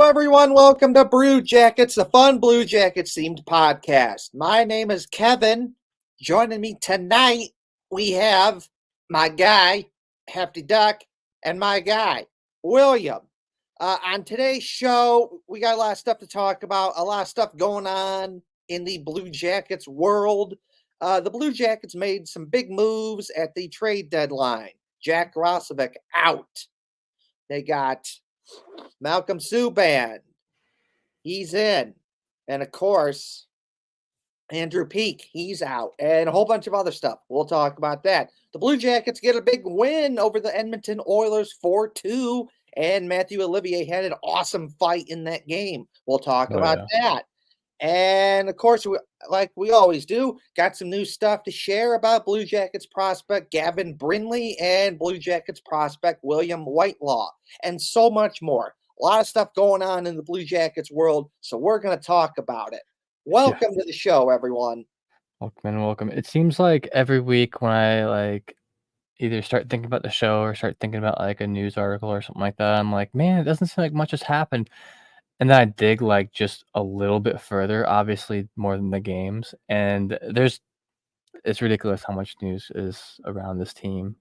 everyone. Welcome to Blue Jackets, the fun Blue Jackets themed podcast. My name is Kevin. Joining me tonight, we have my guy, Hefty Duck, and my guy, William. On today's show, we got a lot of stuff to talk about, a lot of stuff going on in the Blue Jackets world. The Blue Jackets made some big moves at the trade deadline. Jack Roslovic out. They got Malcolm Subban. He's in. And of course, Andrew Peeke, he's out. And a whole bunch of other stuff. We'll talk about that. The Blue Jackets get a big win over the Edmonton Oilers 4-2. And Matthew Olivier had an awesome fight in that game. We'll talk about that. And of course, like we always do, got some new stuff to share about Blue Jackets prospect Gavin Brindley and Blue Jackets prospect William Whitelaw, and so much more. A lot of stuff going on in the Blue Jackets world, so we're going to talk about it. Welcome to the show, everyone. Welcome. It seems like every week when I either start thinking about the show or start thinking about like a news article or something like that, I'm like, man, it doesn't seem like much has happened. And then I dig like just a little bit further, obviously more than the games. And it's ridiculous how much news is around this team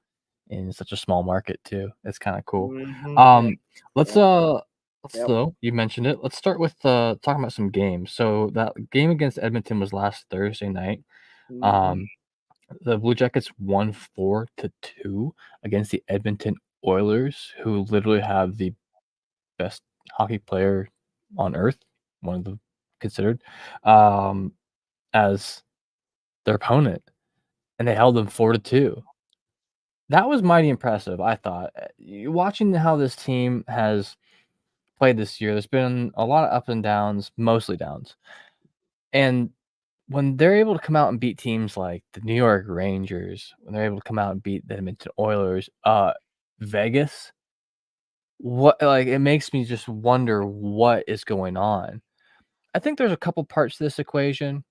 in such a small market too. It's kind of cool. Let's you mentioned it. Let's start with talking about some games. So that game against Edmonton was last Thursday night. The Blue Jackets won 4-2 against the Edmonton Oilers, who literally have the best hockey player on earth, one of the considered, as their opponent, and they held them 4-2. That was mighty impressive, I thought. Watching how this team has played this year, there's been a lot of ups and downs, mostly downs. And when they're able to come out and beat teams like the New York Rangers, when they're able to come out and beat the Edmonton Oilers, Vegas, it makes me just wonder what is going on. I think there's a couple parts to this equation.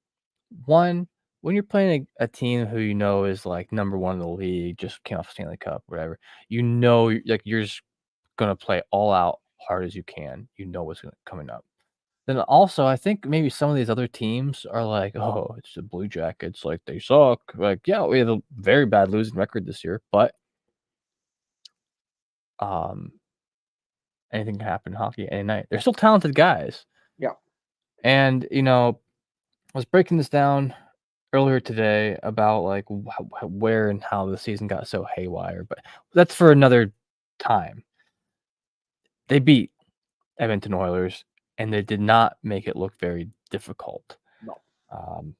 One, when you're playing a team who you know is like number one in the league, just came off Stanley Cup, whatever, you're just gonna play all out hard as you can. You know what's coming up. Then also, I think maybe some of these other teams are like, oh, it's the Blue Jackets, like they suck. Like, yeah, we have a very bad losing record this year, but anything can happen in hockey any night. They're still talented guys. Yeah. And, I was breaking this down earlier today about like where and how the season got so haywire, but that's for another time. They beat Edmonton Oilers, and they did not make it look very difficult. No.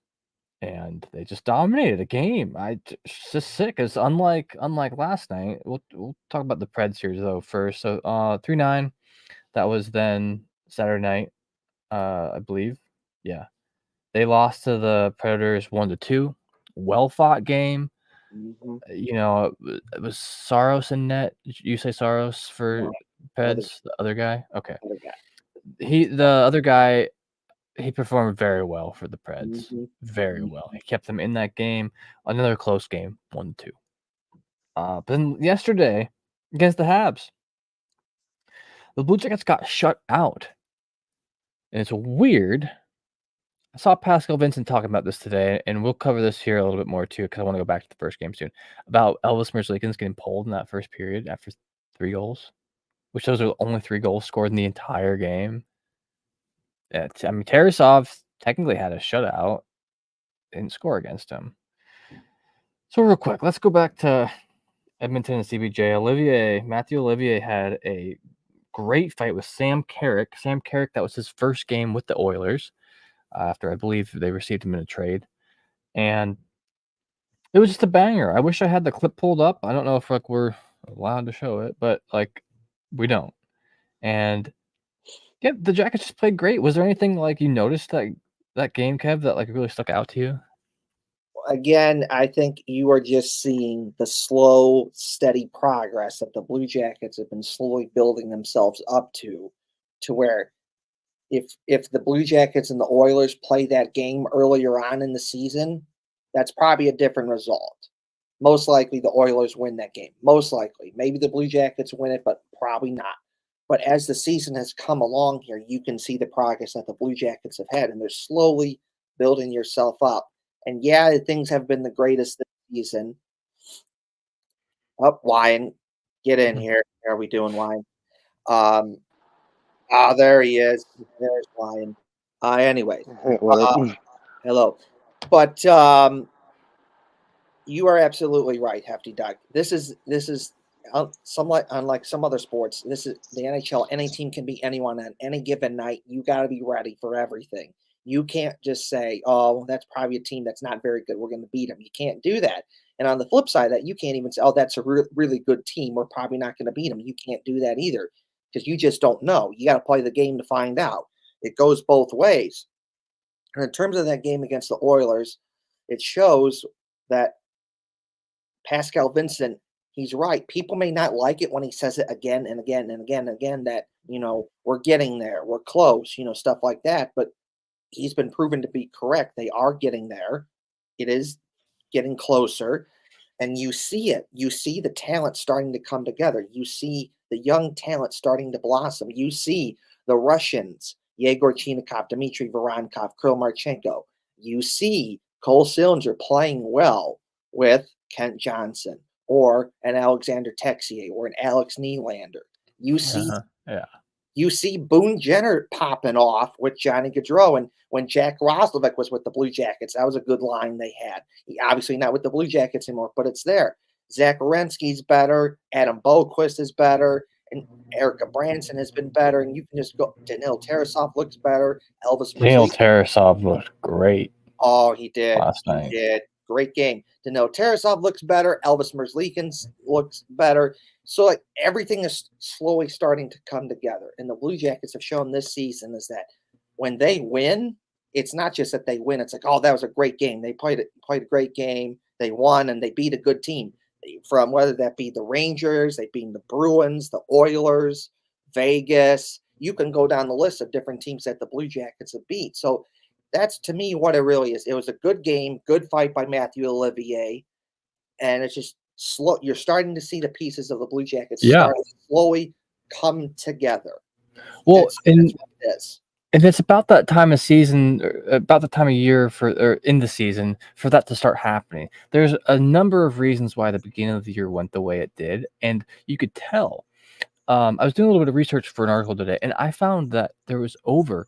And they just dominated the game. It's just sick. It's unlike last night. We'll talk about the Preds series though first. So 3-9. That was then Saturday night, I believe. Yeah, they lost to the Predators 1-2. Well fought game. It was Saros in net. Did you say Saros for Preds? The other guy. Okay. The other guy. He performed very well for the Preds. Very well. He kept them in that game. Another close game, 1-2. But then yesterday, against the Habs, the Blue Jackets got shut out. And it's weird. I saw Pascal Vincent talking about this today, and we'll cover this here a little bit more too, because I want to go back to the first game soon. About Elvis Merzlikins getting pulled in that first period after 3 goals, which those are the only 3 goals scored in the entire game. Tarasov technically had a shutout. Didn't score against him. So real quick, let's go back to Edmonton and CBJ. Matthew Olivier had a great fight with Sam Carrick. Sam Carrick, that was his first game with the Oilers after I believe they received him in a trade. And it was just a banger. I wish I had the clip pulled up. I don't know if we're allowed to show it, but we don't. And yeah, the Jackets just played great. Was there anything you noticed that game, Kev, that really stuck out to you? Again, I think you are just seeing the slow, steady progress that the Blue Jackets have been slowly building themselves up to where if the Blue Jackets and the Oilers play that game earlier on in the season, that's probably a different result. Most likely the Oilers win that game. Most likely. Maybe the Blue Jackets win it, but probably not. But as the season has come along here, you can see the progress that the Blue Jackets have had, and they're slowly building yourself up. And yeah, things have been the greatest this season. Up, Wyan, get in here. How are we doing, Wyan? Um, there he is. There's Wyan. Anyways, What uh, up? hello. But you are absolutely right, Hefty Duck. This is somewhat unlike some other sports. This is the NHL. Any team can beat anyone on any given night. You got to be ready for everything. You can't just say, "Oh, well, that's probably a team that's not very good. We're going to beat them." You can't do that. And on the flip side of that, you can't even say, "Oh, that's a really good team. We're probably not going to beat them." You can't do that either because you just don't know. You got to play the game to find out. It goes both ways. And in terms of that game against the Oilers, it shows that Pascal Vincent, he's right. People may not like it when he says it again and again and again and again that, we're getting there, we're close, stuff like that. But he's been proven to be correct. They are getting there. It is getting closer. And you see it. You see the talent starting to come together. You see the young talent starting to blossom. You see the Russians, Yegor Chinikov, Dmitry Voronkov, Kirill Marchenko. You see Cole Sillinger playing well with Kent Johnson or an Alexander Texier or an Alex Nylander. You see Yeah. you see Boone Jenner popping off with Johnny Gaudreau. And when Jack Roslovic was with the Blue Jackets, that was a good line they had. He obviously not with the Blue Jackets anymore, but it's there. Zach Werenski's better. Adam Boquist is better. And Erica Branson has been better. And you can just go. Danil Tarasov looks better. Elvis Daniel Merzlikins. Tarasov looked great Oh, he did. last He night. did. Great game. Danil Tarasov looks better. Elvis Merzlikins looks better. So like everything is slowly starting to come together. And the Blue Jackets have shown this season is that when they win, it's not just that they win. It's like, oh, that was a great game. They played a great game. They won and they beat a good team. From whether that be the Rangers, they beat the Bruins, the Oilers, Vegas. You can go down the list of different teams that the Blue Jackets have beat. So that's to me what it really is. It was a good game, good fight by Matthew Olivier, and it's just slow. You're starting to see the pieces of the Blue Jackets start to slowly come together. Well, that's what it is. And it's about that time of season, about the time of year or in the season for that to start happening. There's a number of reasons why the beginning of the year went the way it did, and you could tell. I was doing a little bit of research for an article today, and I found that there was well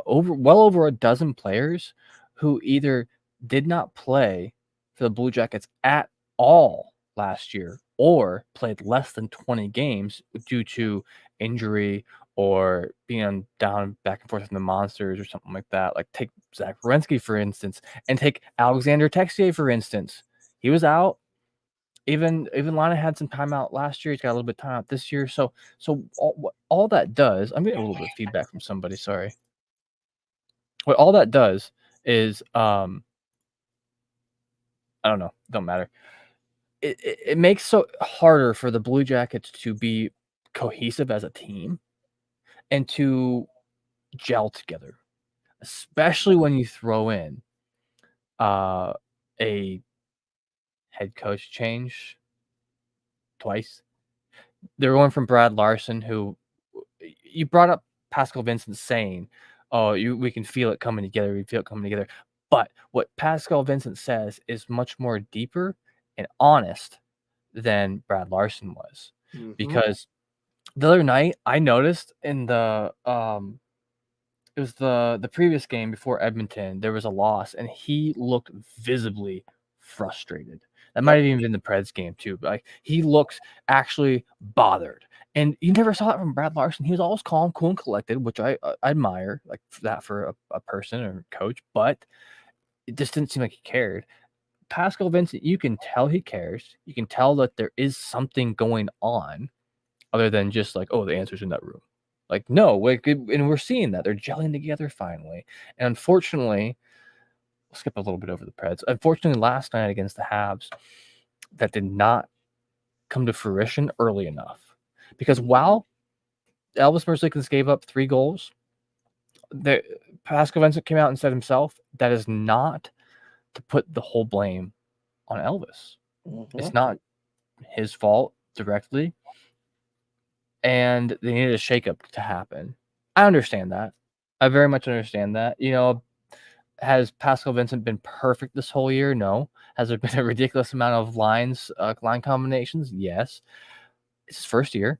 over a dozen players who either did not play for the Blue Jackets at all last year or played less than 20 games due to injury or being down back and forth from the Monsters or something like that. Like take Zach Werenski, for instance, and take Alexander Texier, for instance. He was out. Even Lana had some time out last year. He's got a little bit of time out this year. So all that does, I'm getting a little bit of feedback from somebody. Sorry. What all that does is, I don't know, don't matter. It makes so harder for the Blue Jackets to be cohesive as a team and to gel together, especially when you throw in a head coach change twice. They're going from Brad Larson, who you brought up Pascal Vincent saying, "Oh, we can feel it coming together. We feel it coming together." But what Pascal Vincent says is much more deeper and honest than Brad Larson was, because the other night I noticed in the it was the previous game before Edmonton, there was a loss, and he looked visibly frustrated. That might have even been the Preds game too, but like he looks actually bothered. And you never saw that from Brad Larson. He was always calm, cool, and collected, which I admire, like that for a person or a coach. But it just didn't seem like he cared. Pascal Vincent, you can tell he cares. You can tell that there is something going on, other than just like, oh, the answer's in that room. Like, no, and we're seeing that they're gelling together finally. And unfortunately, we'll skip a little bit over the Preds. Unfortunately, last night against the Habs, that did not come to fruition early enough. Because while Elvis Merzlikins gave up 3 goals, Pascal Vincent came out and said himself, that is not to put the whole blame on Elvis. It's not his fault directly. and they needed a shakeup to happen. I understand that. I very much understand that. Has Pascal Vincent been perfect this whole year? No. Has there been a ridiculous amount of line combinations? Yes. It's his first year.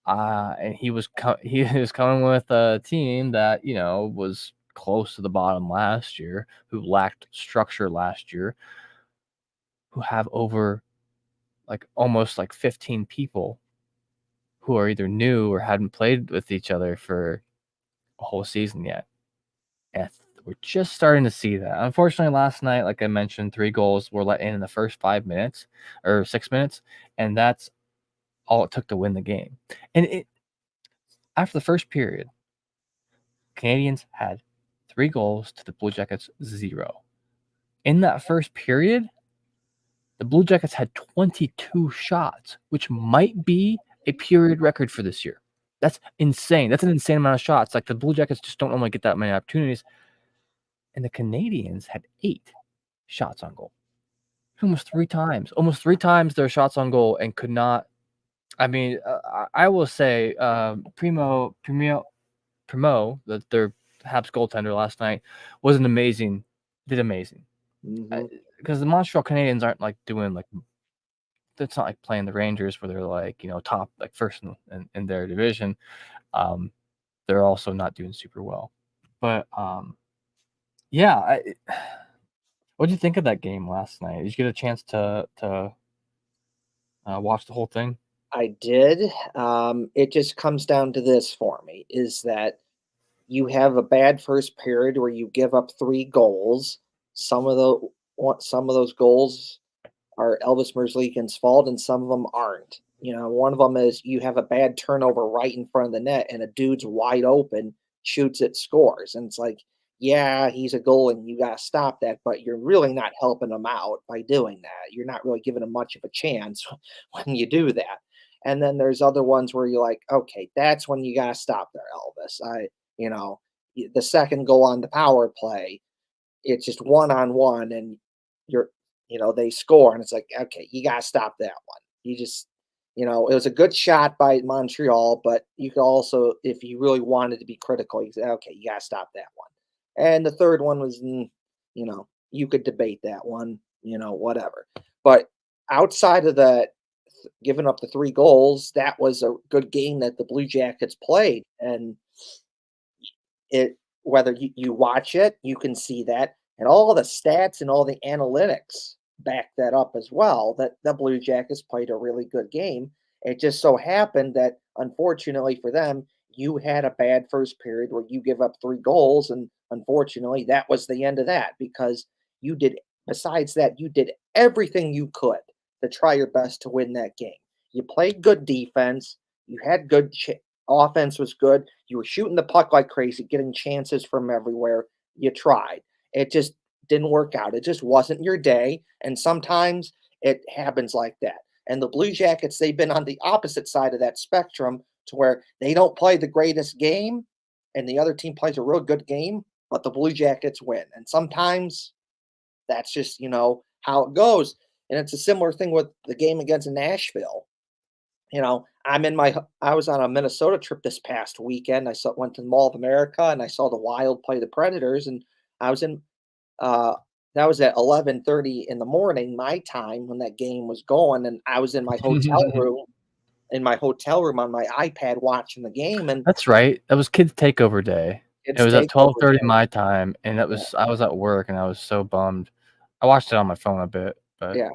And he was he was coming with a team that, was close to the bottom last year, who lacked structure last year, who have over almost 15 people who are either new or hadn't played with each other for a whole season yet. And we're just starting to see that. Unfortunately, last night, like I mentioned, 3 goals were let in the first 5 minutes or 6 minutes, and that's all it took to win the game. And after the first period, Canadians had 3 goals to the Blue Jackets 0. In that first period, the Blue Jackets had 22 shots, which might be a period record for this year. That's insane. That's an insane amount of shots. The Blue Jackets just don't normally get that many opportunities. And the Canadians had 8 shots on goal. Almost 3 times their shots on goal, and could not. I mean, I will say, Primo, their Habs goaltender last night, did amazing. Because the Montreal Canadiens aren't doing it's not like playing the Rangers where they're top first in their division. They're also not doing super well. But yeah, what did you think of that game last night? Did you get a chance to watch the whole thing? I did. It just comes down to this for me is that you have a bad first period where you give up 3 goals. Some of those goals are Elvis Merzlikins' fault, and some of them aren't. One of them is you have a bad turnover right in front of the net, and a dude's wide open, shoots it, scores, and it's like, yeah, he's a goal, and you got to stop that, but you're really not helping him out by doing that. You're not really giving him much of a chance when you do that. And then there's other ones where you're like, okay, that's when you got to stop there, Elvis. You know, the second goal on the power play, it's just one on one, and you're, they score, and it's like, okay, you got to stop that one. You just, it was a good shot by Montreal, but you could also, if you really wanted to be critical, you say, okay, you got to stop that one. And the third one was, you could debate that one, whatever. But outside of that, giving up the 3 goals, that was a good game that the Blue Jackets played, and it whether you watch it, you can see that, and all the stats and all the analytics back that up as well, that the Blue Jackets played a really good game. It just so happened that, unfortunately for them, you had a bad first period where you give up 3 goals, and unfortunately, that was the end of that because you did besides that, you did everything you could to try your best to win that game. You played good defense, you had good offense was good. You were shooting the puck like crazy, getting chances from everywhere. You tried. It just didn't work out. It just wasn't your day. And sometimes it happens like that. And the Blue Jackets, they've been on the opposite side of that spectrum to where they don't play the greatest game and the other team plays a real good game, but the Blue Jackets win. And sometimes that's just, how it goes. And it's a similar thing with the game against Nashville. I was on a Minnesota trip this past weekend. Went to the Mall of America and I saw the Wild play the Predators, and I was in uh that was at 11:30 in the morning my time when that game was going, and I was in my hotel room on my iPad watching the game, and That's right. That was Kids Takeover Day. It it's was at takeover 12:30 day. my time, and I was at work, and I was so bummed. I watched it on my phone a bit, but Yeah.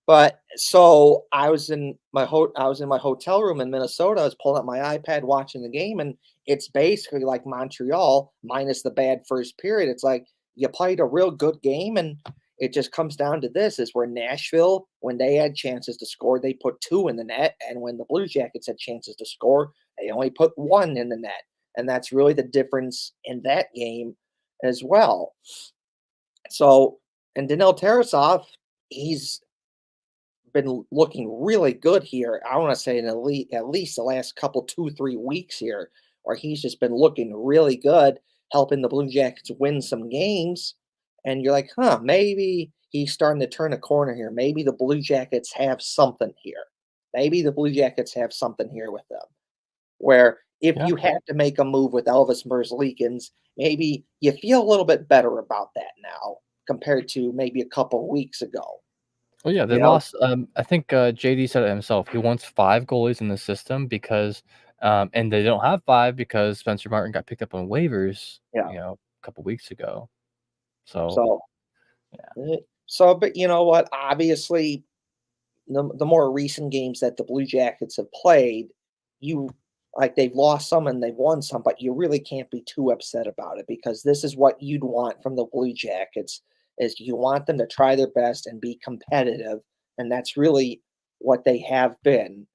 But so I was in my hotel room in Minnesota. I was pulling up my iPad watching the game, and it's basically like Montreal minus the bad first period. It's like you played a real good game, and it just comes down to this: is where Nashville, when they had chances to score, they put 2 in the net, and when the Blue Jackets had chances to score, they only put 1 in the net, and that's really the difference in that game as well. So, and Danil Tarasov, he's been looking really good here. I want to say in at least the last couple 2-3 weeks here, where he's just been looking really good, helping the Blue Jackets win some games. And you're like, huh, maybe he's starting to turn a corner here. Maybe the Blue Jackets have something here. maybe the Blue Jackets have something here with them. Where if Yeah. you had to make a move with Elvis Merzlikins, maybe you feel a little bit better about that now compared to maybe a couple weeks ago. Well, yeah, they You know? lost. I think JD said it himself. He wants 5 goalies in the system because, and they don't have 5 because Spencer Martin got picked up on waivers, Yeah. a couple weeks ago. So So, yeah, but you know what? Obviously, the more recent games that the Blue Jackets have played, you like they've lost some and they've won some, but you really can't be too upset about it because this is what you'd want from the Blue Jackets is you want them to try their best and be competitive, and that's really what they have been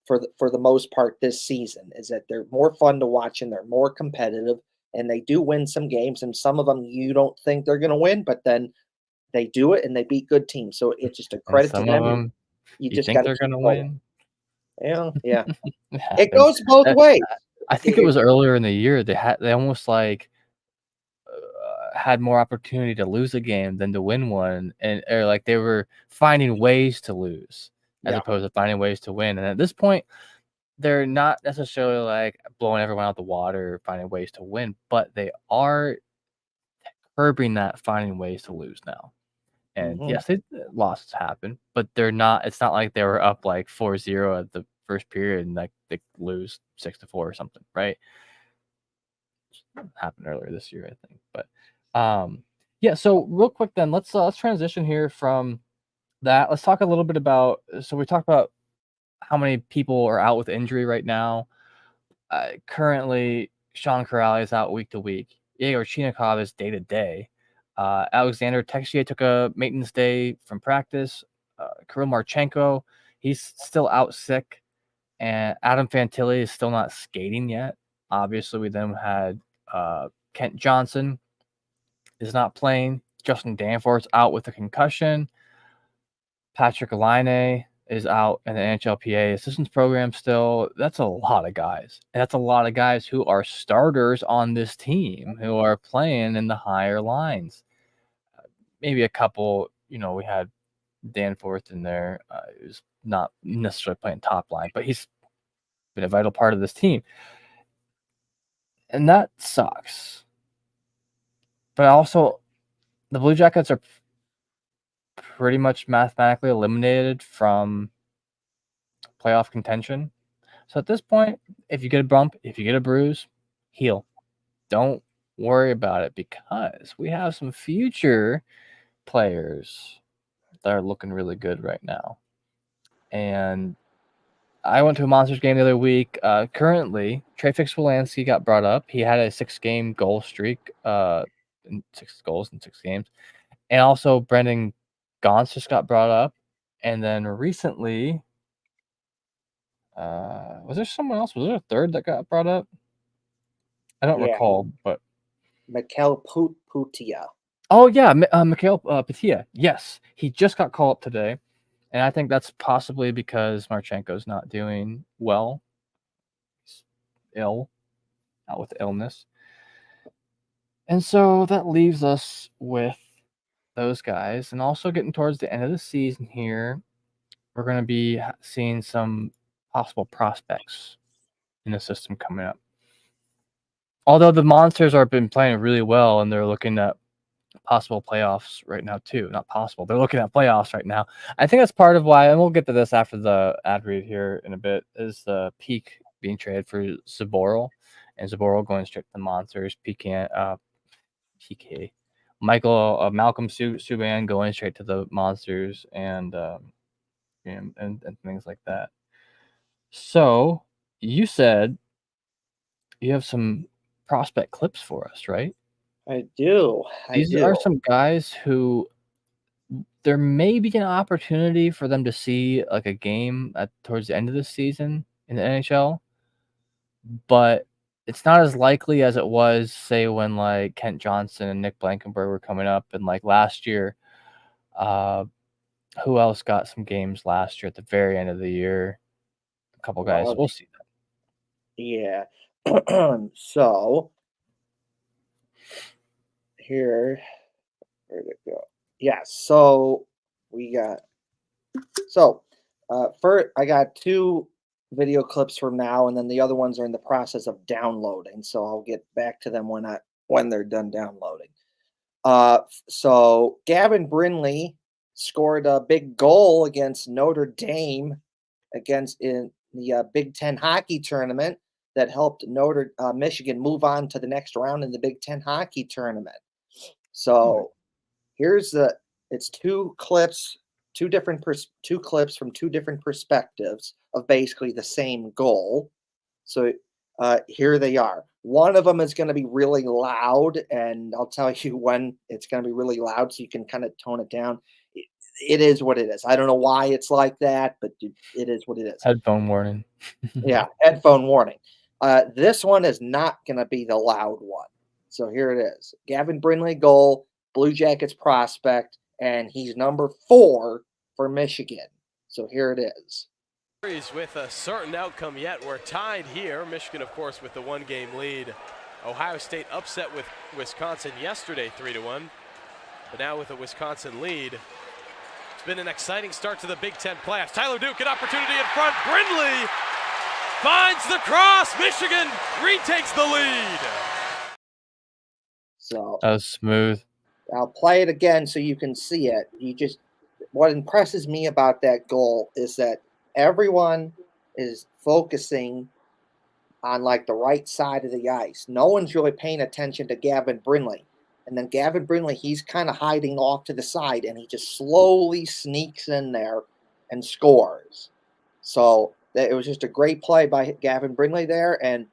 for the most part this season is that they're more fun to watch and they're more competitive and they do win some games and some of them you don't think they're going to win, but then they do it and they beat good teams. So it's just a and credit to some of them. them You you just think got to they're keep gonna going. win. Yeah, yeah. It It happens. goes both Uh, ways. I think it was earlier in the year they almost like had more opportunity to lose a game than to win one, and or like they were finding ways to lose as Yeah. opposed to finding ways to win. And at this point, they're not necessarily like blowing everyone out the water, finding ways to win, but they are curbing that finding ways to lose now. And Mhm. yes, losses happen, but they're not. It's not like they were up like 4-0 at the first period and like they lose 6-4 or something, right? Happened earlier this year, I think. But yeah. So real quick, then let's transition here from that. Let's talk a little bit about. So we talked about how many people are out with injury right now. Currently, Sean Kuraly is out week to week. Igor Chinikov is day to day. Alexander Texier took a maintenance day from practice. Kirill Marchenko, he's still out sick. And Adam Fantilli is still not skating yet. Obviously, we then had Kent Johnson is not playing. Justin Danforth out with a concussion. Patrick Laine is out in the NHLPA assistance program still. That's a lot of guys. And that's a lot of guys who are starters on this team who are playing in the higher lines. Maybe a couple, we had Danforth in there. Who's not necessarily playing top line, but he's been a vital part of this team. And that sucks. But also, the Blue Jackets are pretty much mathematically eliminated from playoff contention. So at this point, if you get a bump, if you get a bruise, heal. Don't worry about it because we have some future players that are looking really good right now. And I went to a Monsters game the other week. Currently, Trey Fix-Wolansky got brought up. He had a 6-game goal streak, in 6 goals in 6 games. And also Brendan Gaunce just got brought up. And then recently, was there someone else? Was there a third that got brought up? I don't Yeah. recall, but Mikhail Putia. oh yeah, Mikhail Patia. Yes, he just got called up today, and I think that's possibly because Marchenko's not doing well. He's ill, out with illness, and so that leaves us with those guys, and also getting towards the end of the season here, we're going to be seeing some possible prospects in the system coming up. Although the Monsters have been playing really well, and they're looking at possible playoffs right now too. Not possible. They're looking at playoffs right now. I think that's part of why, and we'll get to this after the ad read here in a bit, is the Peak being traded for Zaboral, and Zaboral going straight to the Monsters. PK. Malcolm Subban going straight to the Monsters, and things like that. So you said you have some prospect clips for us, right? I do. I These are do. some guys who there may be an opportunity for them to see like a game at towards the end of the season in the NHL, but it's not as likely as it was, say, when like Kent Johnson and Nick Blankenburg were coming up, and like last year. Who else got some games last year at the very end of the year? A couple guys. Well, We'll see that. yeah. So here, where'd it go? Yeah. So we got so First, I got two video clips from now, and then the other ones are in the process of downloading. So I'll get back to them when they're done downloading. So Gavin Brindley scored a big goal against Notre Dame against in the Big Ten hockey tournament that helped Michigan move on to the next round in the Big Ten hockey tournament. So here's it's two clips, two clips from two different perspectives of basically the same goal. So here they are. One of them is going to be really loud, and I'll tell you when it's going to be really loud so you can kind of tone it down. It is what it is. I don't know why it's like that, but it is what it is. Headphone warning. Yeah, headphone warning. This one is not going to be the loud one. So here it is. Gavin Brindley goal, Blue Jackets prospect, and he's number 4 for Michigan. So here it is. With a certain outcome yet. We're tied here. Michigan, of course, with the one-game lead. Ohio State upset with Wisconsin yesterday, 3-1. But now with a Wisconsin lead, it's been an exciting start to the Big Ten playoffs. Tyler Duke, an opportunity in front. Brindley finds the cross. Michigan retakes the lead. So that was smooth. I'll play it again so you can see it. What impresses me about that goal is that everyone is focusing on like the right side of the ice. No one's really paying attention to Gavin Brindley. And then Gavin Brindley, he's kind of hiding off to the side, and he just slowly sneaks in there and scores. So it was just a great play by Gavin Brindley there, and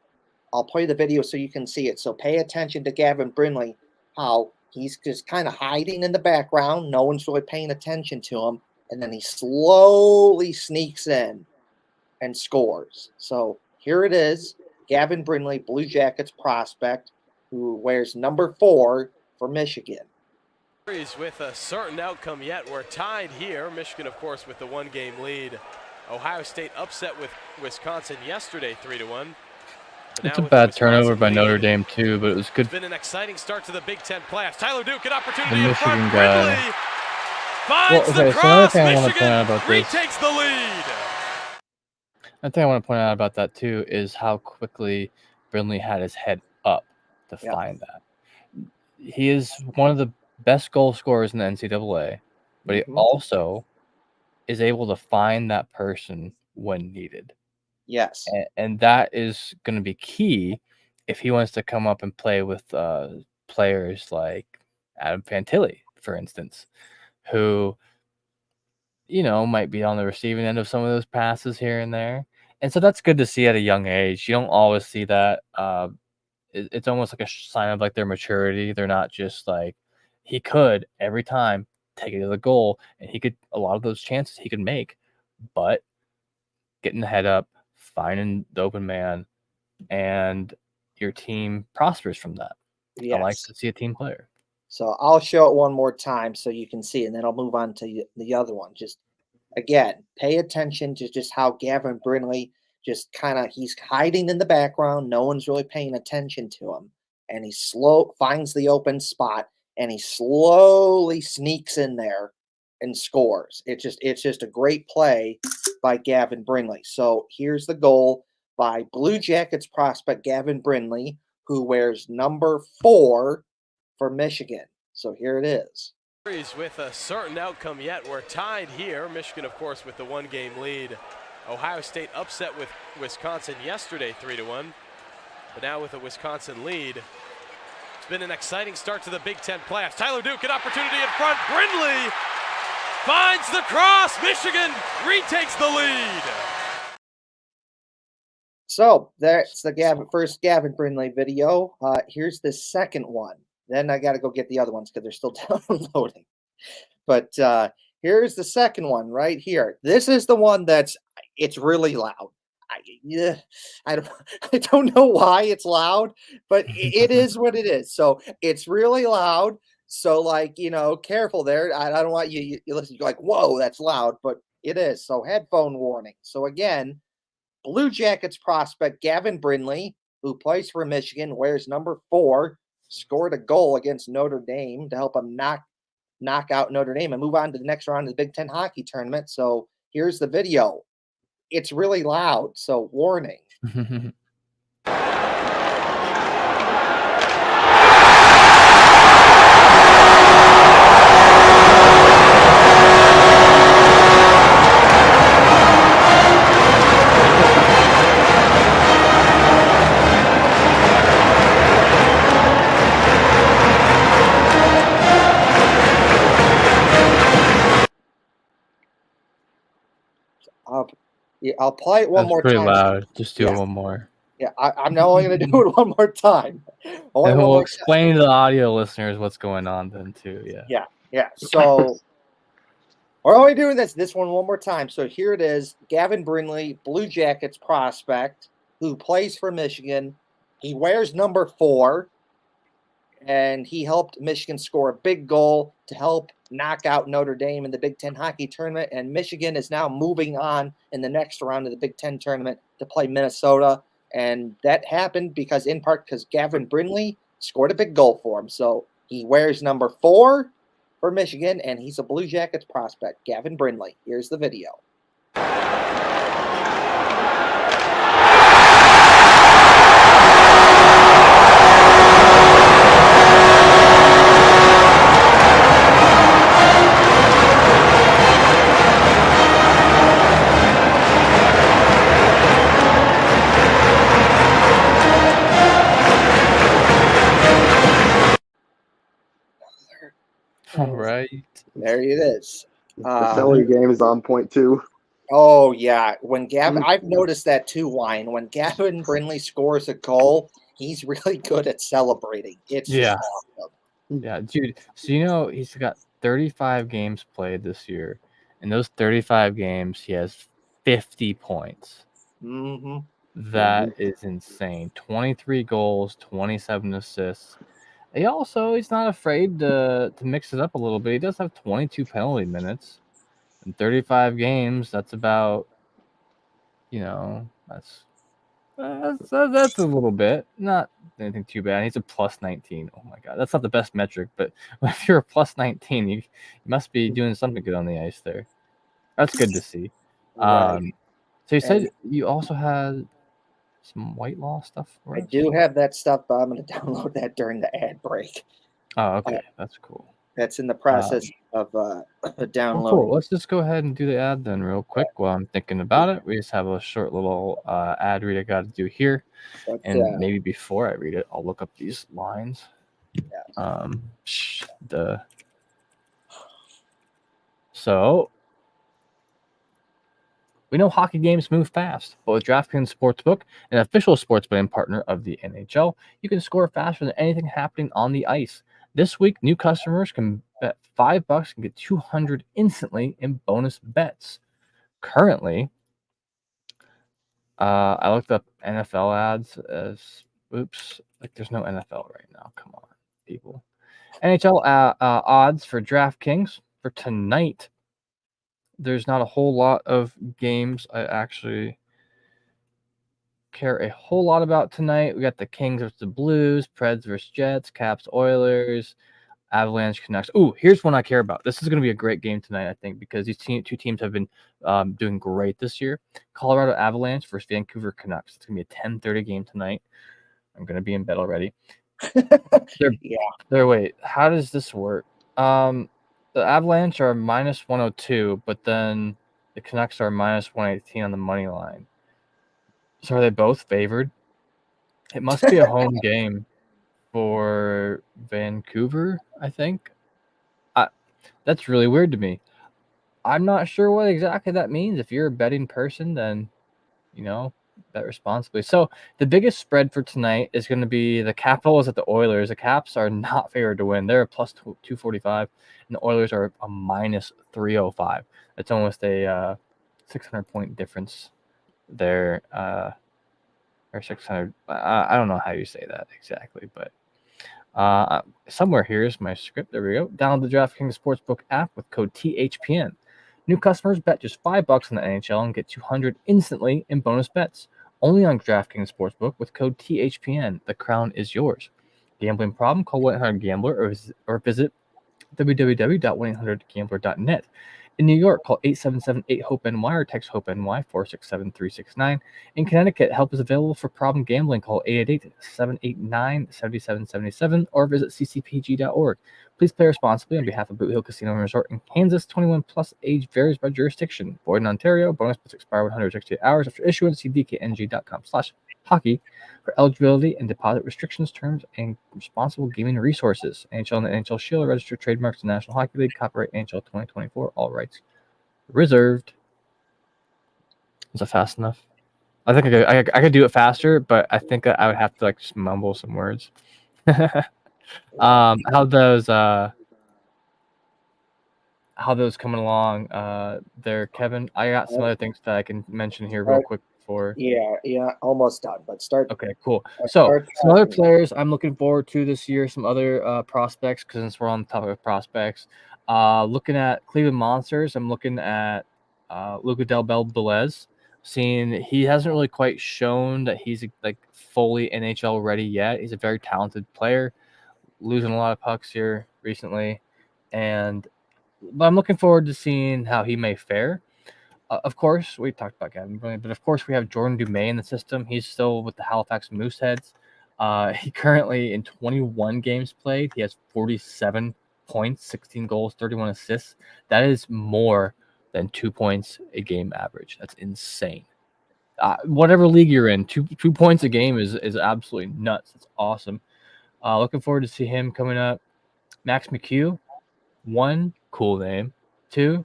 I'll play the video so you can see it. So pay attention to Gavin Brindley, how he's just kind of hiding in the background. No one's really paying attention to him. And then he slowly sneaks in and scores. So here it is, Gavin Brindley, Blue Jackets prospect, who wears number 4 for Michigan. With a certain outcome yet. We're tied here. Michigan, of course, with the one-game lead. Ohio State upset with Wisconsin yesterday, 3-1. It's a bad turnover by Notre Dame too, but it was good. It's been an exciting start to the Big Ten playoffs. Tyler Duke, an opportunity The in front. Michigan guy. Brindley finds Well, okay, the so another cross. thing I want to point out Michigan about this. retakes the lead. Another thing I want to point out about that too is how quickly Brindley had his head up to find that. He is one of the best goal scorers in the NCAA, but he also is able to find that person when needed. Yes. And that is going to be key if he wants to come up and play with players like Adam Fantilli, for instance, who, might be on the receiving end of some of those passes here and there. And so that's good to see at a young age. You don't always see that. It's almost like a sign of like their maturity. They're not just like, he could every time take it to the goal, and a lot of those chances he could make, but getting the head up, finding the open man, and your team prospers from that. Yes. I like to see a team player. So I'll show it one more time so you can see, and then I'll move on to the other one. Just again, pay attention to just how Gavin Brindley just he's hiding in the background. No one's really paying attention to him, and he finds the open spot, and he slowly sneaks in there and scores. It's just a great play by Gavin Brindley. So here's the goal by Blue Jackets prospect Gavin Brindley, who wears number 4 for Michigan. So here it is. With a certain outcome yet. We're tied here. Michigan, of course, with the one-game lead. Ohio State upset with Wisconsin yesterday, 3-1. But now with a Wisconsin lead, it's been an exciting start to the Big Ten playoffs. Tyler Duke, an opportunity in front. Brindley finds the cross. Michigan retakes the lead. So that's the first Gavin Brindley video. Here's the second one. Then I got to go get the other ones because they're still downloading. But here's the second one right here. This is the one it's really loud. I don't know why it's loud, but it is what it is. So it's really loud. So careful there. I don't want you listen. You're like, whoa, that's loud, but it is. So headphone warning. So again, Blue Jackets prospect Gavin Brindley, who plays for Michigan, wears number 4, scored a goal against Notre Dame to help him knock out Notre Dame and move on to the next round of the Big Ten hockey tournament. So Here's the video. It's really loud, so warning. I'll play it one That's more pretty time. loud. Just do Yeah. it one more. Yeah, I'm not only going to do it one more time. Only And one we'll more time. explain to the audio listeners what's going on then too. Yeah. Yeah. So we're only doing this one more time. So here it is. Gavin Brindley, Blue Jackets prospect, who plays for Michigan. He wears number 4, and he helped Michigan score a big goal to help knock out Notre Dame in the Big Ten hockey tournament. And Michigan is now moving on in the next round of the Big Ten tournament to play Minnesota. And that happened because Gavin Brindley scored a big goal for him. So he wears number 4 for Michigan, and he's a Blue Jackets prospect, Gavin Brindley. Here's the video. All right. There it is. The Philly game is on point too. Oh yeah, when Gavin, I've noticed that too, Wine. When Gavin Brindley scores a goal, he's really good at celebrating. It's Yeah. just awesome. Yeah, dude. So he's got 35 games played this year. In those 35 games, he has 50 points. Mm-hmm. That is insane. 23 goals, 27 assists. He's not afraid to mix it up a little bit. He does have 22 penalty minutes in 35 games. That's about, that's a little bit. Not anything too bad. He's a plus 19. Oh my god, that's not the best metric, but if you're a plus 19, you must be doing something good on the ice there. That's good to see. Right. So you said you also had some Whitelaw stuff for us? I do have that stuff, but I'm going to download that during the ad break. Oh, okay. That's cool. That's in the process of downloading. Cool. Let's just go ahead and do the ad then real quick while I'm thinking about it. We just have a short little ad read I got to do here. And maybe before I read it, I'll look up these lines. So we know hockey games move fast, but with DraftKings Sportsbook, an official sports betting partner of the NHL, you can score faster than anything happening on the ice. This week, new customers can bet $5 and get $200 instantly in bonus bets. Currently, I looked up NFL ads there's no NFL right now. Come on, people. NHL odds for DraftKings for tonight. There's not a whole lot of games I actually care a whole lot about tonight. We got the Kings versus the Blues, Preds versus Jets, Caps, Oilers, Avalanche, Canucks. Ooh, here's one I care about. This is going to be a great game tonight, I think, because these two teams have been doing great this year. Colorado Avalanche versus Vancouver Canucks. It's going to be a 10:30 game tonight. I'm going to be in bed already. Wait, how does this work? The Avalanche are minus 102, but then the Canucks are minus 118 on the money line. So are they both favored? It must be a home game for Vancouver, I think. That's really weird to me. I'm not sure what exactly that means. If you're a betting person, then, bet responsibly. So the biggest spread for tonight is going to be the Capitals at the Oilers. The Caps are not favored to win. They're a plus 245, and the Oilers are a minus 305. It's almost a 600-point difference there. Or 600. I don't know how you say that exactly, but somewhere here's my script. There we go. Download the DraftKings Sportsbook app with code THPN. New customers bet just $5 on the NHL and get $200 instantly in bonus bets. Only on DraftKings Sportsbook with code THPN. The crown is yours. Gambling problem? Call 1-800-GAMBLER or visit www.1800gambler.net. In New York, call 877-8-HOPE-NY or text HOPE-NY 467-369. In Connecticut, help is available for problem gambling. Call 888-789-7777 or visit ccpg.org. Please play responsibly on behalf of Boot Hill Casino and Resort in Kansas. 21 plus, age varies by jurisdiction. Void in Ontario. Bonus must expire 168 hours after issuance. See dkng.com/hockey for eligibility and deposit restrictions, terms, and responsible gaming resources. NHL and the NHL Shield are registered trademarks of the National Hockey League. Copyright NHL 2024. All rights reserved. Is that fast enough? I think I could do it faster, but I think I would have to like just mumble some words. How those coming along there, Kevin? I got some other things that I can mention here real quick before. Yeah, almost done. But start. Okay, cool. So some other players I'm looking forward to this year, some other prospects, because since we're on the topic of prospects, looking at Cleveland Monsters, I'm looking at Luca Del Bel Belez. Seeing he hasn't really quite shown that he's like fully NHL ready yet. He's a very talented player, losing a lot of pucks here recently, but I'm looking forward to seeing how he may fare. Of course, we talked about Gavin Brilliant, but of course we have Jordan Dumais in the system. He's still with the Halifax Mooseheads. He currently, in 21 games played, he has 47 points, 16 goals, 31 assists. That is more than 2 points a game average. That's insane. Whatever league you're in, 2 points a game is absolutely nuts. It's awesome. Looking forward to see him coming up. Max McHugh, 1, cool name. 2,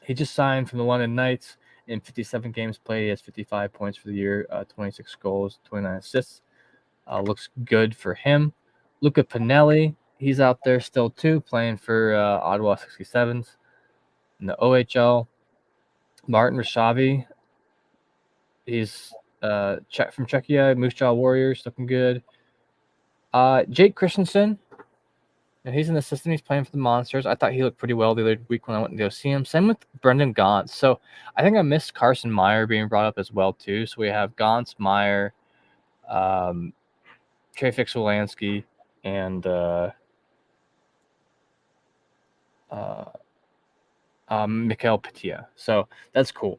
he just signed from the London Knights. In 57 games played, he has 55 points for the year, 26 goals, 29 assists. Looks good for him. Luca Pinelli, he's out there still too, playing for Ottawa 67s in the OHL. Martin Rysavy, he's from Czechia, Moose Jaw Warriors, looking good. Jake Christensen, and he's in the system. He's playing for the Monsters. I thought he looked pretty well the other week when I went to go see him. Same with Brendan Gauntz. So I think I missed Carson Meyer being brought up as well too. So we have Gauntz, Meyer, Trey Fix-Wolansky, and Mikhail Petia. So that's cool.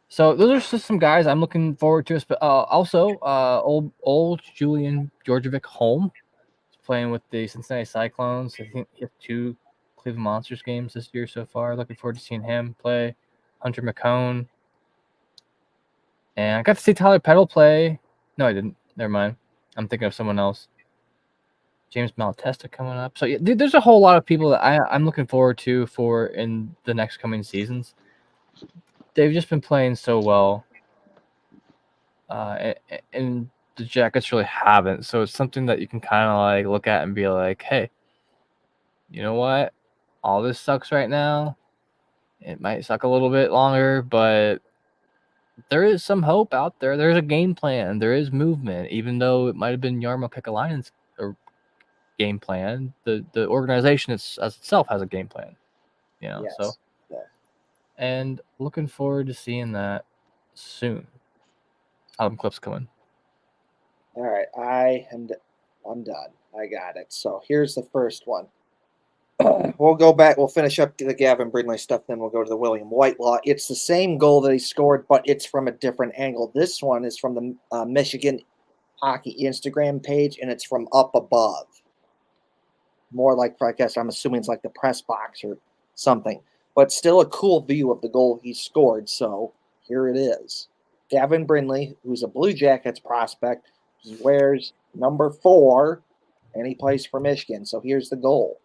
So those are just some guys I'm looking forward to. But also, old Julian Georgievic home playing with the Cincinnati Cyclones. I think he has 2 Cleveland Monsters games this year so far. Looking forward to seeing him play. Hunter McCone. And I got to see Tyler Peddle play. No, I didn't. Never mind. I'm thinking of someone else. James Malatesta coming up. So yeah, there's a whole lot of people that I'm looking forward to for in the next coming seasons. They've just been playing so well. And the Jackets really haven't. So it's something that you can kind of like look at and be like, hey, you know what? All this sucks right now. It might suck a little bit longer, but there is some hope out there. There's a game plan. There is movement, even though it might have been Jarmo Kekalainen's game plan. The organization as itself has a game plan. Yes. So yeah. And looking forward to seeing that soon. Album clips coming. All right, I'm done. I got it. So here's the first one. We'll go back. We'll finish up the Gavin Brindley stuff, then we'll go to the William Whitelaw. It's the same goal that he scored, but it's from a different angle. This one is from the Michigan Hockey Instagram page, and it's from up above. More like, I guess I'm assuming it's like the press box or something. But still a cool view of the goal he scored. So here it is. Gavin Brindley, who's a Blue Jackets prospect, he wears number 4, and he plays for Michigan. So here's the goal.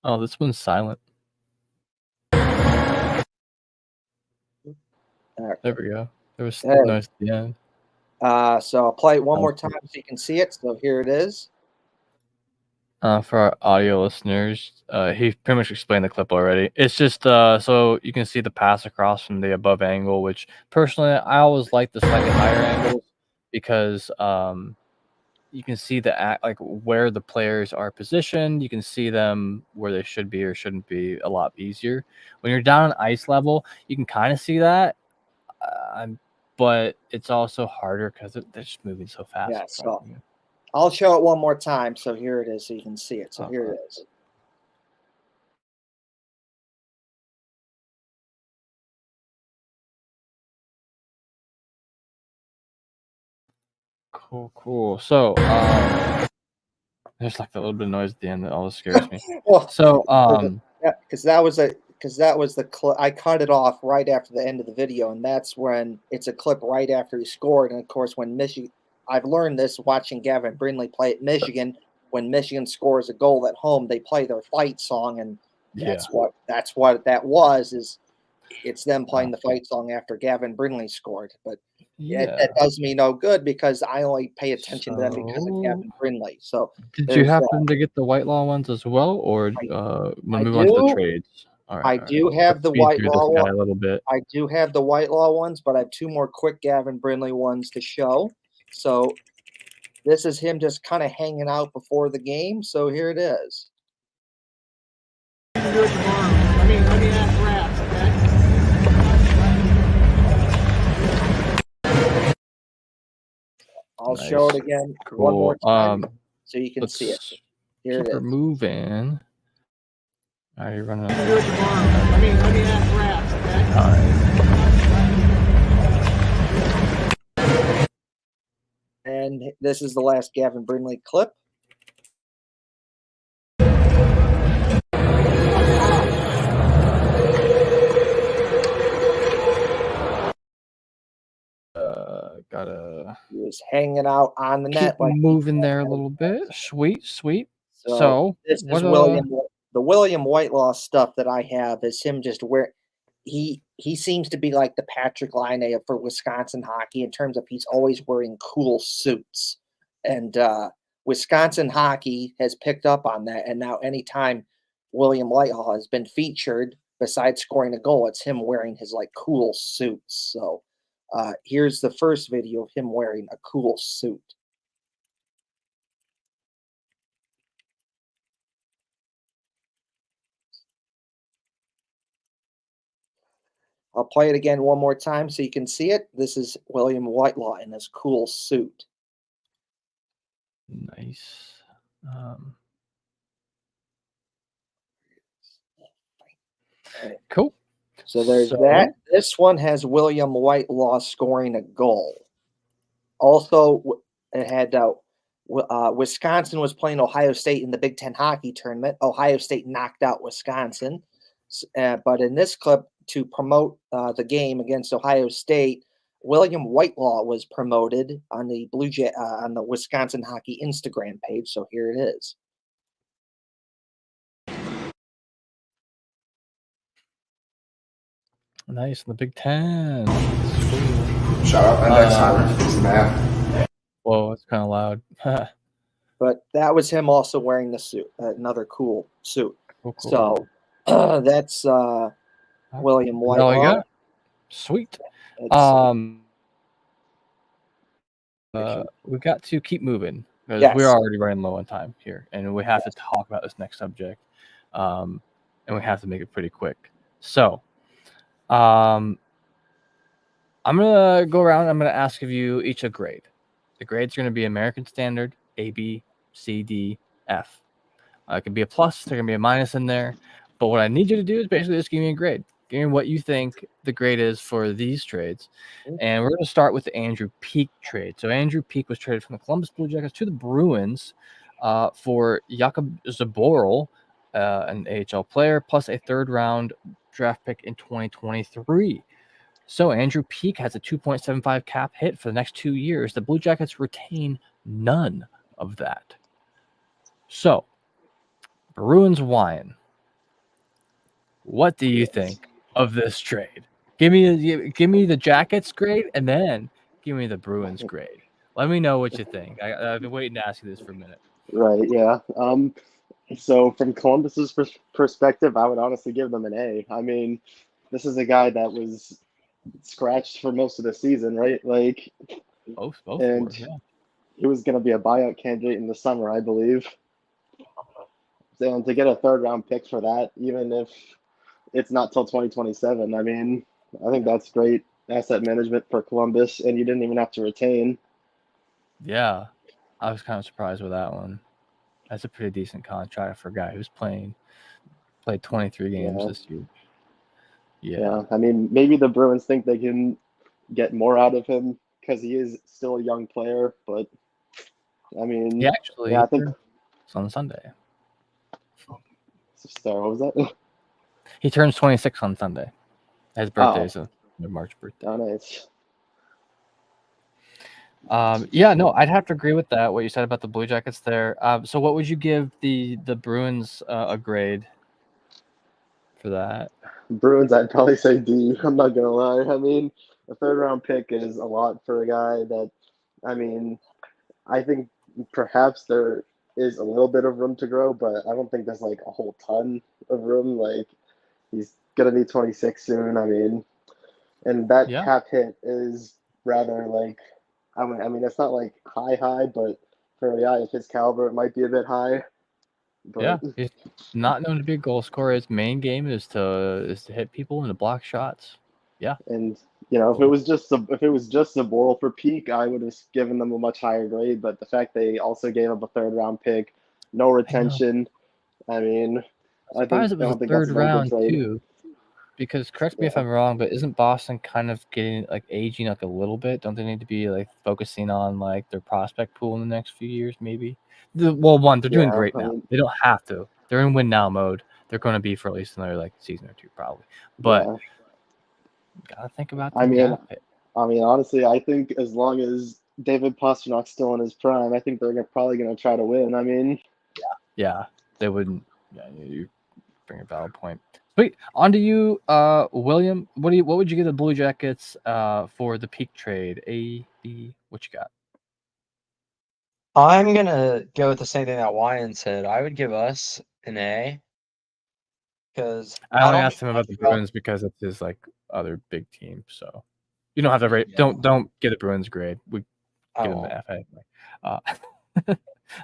Oh, this one's silent. Right. There we go. There was noise at the end. So I'll play it one more time so you can see it. So here it is. For our audio listeners, he pretty much explained the clip already. It's just so you can see the pass across from the above angle, which personally I always like the slightly higher angles because you can see like where the players are positioned. You can see them where they should be or shouldn't be a lot easier. When you're down on ice level, you can kind of see that. but it's also harder because they're just moving so fast. Yeah, in front so of you. I'll show it one more time. So here it is, so you can see it. So here it is. Cool. So, there's like a little bit of noise at the end that always scares me. Well, So, because that was the clip. I cut it off right after the end of the video, and that's when it's a clip right after he scored. And of course, when Michigan, I've learned this watching Gavin Brindley play at Michigan. When Michigan scores a goal at home, they play their fight song, and that's what that was. Is it's them playing the fight song after Gavin Brindley scored, but that does me no good because I only pay attention to them because of Gavin Brindley. So did you happen to get the Whitelaw ones as well, or we'll move on to the trades? All right, I do have the Whitelaw one a little bit. I do have the Whitelaw ones, but I have two more quick Gavin Brindley ones to show. So this is him just kind of hanging out before the game. So here it is. Do it tomorrow. Let me ask Raps, okay? I'll show it again one more time so you can see it. Here it is. Moving. All right, you're running. Do it tomorrow. Let me ask Raps, okay? All right. And this is the last Gavin Brindley clip. He was hanging out on the net, like moving there a little bit. Sweet. So this is the William Whitelaw stuff that I have is him just he seems to be like the Patrick Laine for Wisconsin hockey in terms of he's always wearing cool suits, and Wisconsin hockey has picked up on that. And now anytime William Whitelaw has been featured, besides scoring a goal, it's him wearing his like cool suits. So here's the first video of him wearing a cool suit. I'll play it again one more time so you can see it. This is William Whitelaw in his cool suit. Nice. Cool. So there's that. This one has William Whitelaw scoring a goal. Also, it had Wisconsin was playing Ohio State in the Big Ten hockey tournament. Ohio State knocked out Wisconsin. But in this clip, to promote the game against Ohio State, William Whitelaw was promoted on the on the Wisconsin hockey Instagram page. So here it is. Nice in the Big Ten. Shout out Index Silence, man. Whoa, it's kind of loud. But that was him also wearing the suit, another cool suit. Cool. So that's William Whitelaw. Sweet. We've got to keep moving because we're already running low on time here, and we have to talk about this next subject, and we have to make it pretty quick. So, I'm gonna go around. I'm gonna ask of you each a grade. The grades are gonna be American Standard, A, B, C, D, F. It can be a plus. There can be a minus in there. But what I need you to do is basically just give me a grade. Give me what you think the grade is for these trades. And we're going to start with the Andrew Peeke trade. So Andrew Peeke was traded from the Columbus Blue Jackets to the Bruins for Jakub Zboril, an AHL player, plus a third-round draft pick in 2023. So Andrew Peeke has a 2.75 cap hit for the next 2 years. The Blue Jackets retain none of that. So, Bruins wine. What do you think of this trade? Give me the Jackets grade, and then give me the Bruins grade. Let me know what you think. I've been waiting to ask you this for a minute. Right, yeah. So from Columbus's perspective, I would honestly give them an A. I mean, this is a guy that was scratched for most of the season, right? Like, both and were, yeah. He was going to be a buyout candidate in the summer, I believe. And to get a third-round pick for that, even if it's not till 2027, I mean, I think that's great. asset management for Columbus, and you didn't even have to retain. Yeah, I was kind of surprised with that one. That's a pretty decent contract for a guy who's played 23 games Yeah. this year. Yeah, I mean, maybe the Bruins think they can get more out of him because he is still a young player. But I mean, He actually yeah, I think. it's on Sunday. Sorry, what was that? He turns 26 on Sunday. His birthday is a March birthday. Oh, nice. Yeah, no, I'd have to agree with that. What you said about the Blue Jackets there. So, what would you give the Bruins a grade for that? Bruins, I'd probably say D. I'm not gonna lie. I mean, a third round pick is a lot for a guy that. I mean, I think perhaps there is a little bit of room to grow, but I don't think there's like a whole ton of room. Like he's gonna be 26 soon. I mean, and that Yeah. cap hit is rather like, I mean, it's not like high, but for a guy of his caliber, it might be a bit high. But Yeah, he's not known to be a goal scorer. His main game is to hit people and to block shots. Yeah, and you know, if it was just Zaboral for peak, I would have given them a much higher grade. But the fact they also gave up a third round pick, no retention. I mean, I'm surprised it was don't a think that's third a very good round trade. too. Because correct me if I'm wrong, but isn't Boston kind of getting like aging like a little bit? Don't they need to be like focusing on like their prospect pool in the next few years? Maybe. They're doing great now. They don't have to. They're in win now mode. They're going to be for at least another like season or two probably. But gotta think about. I mean, honestly, I think as long as David Pasternak's still in his prime, I think they're probably going to try to win. I mean, yeah, they wouldn't. Yeah, you bring a valid point. Sweet. On to you, William. What would you give the Blue Jackets for the peak trade? A, B, what you got? I'm gonna go with the same thing that Wyan said. I would give us an A. Because I only asked him about the Bruins because it's his like other big team. So you don't have to rate. Don't give the Bruins grade. We give them an FA.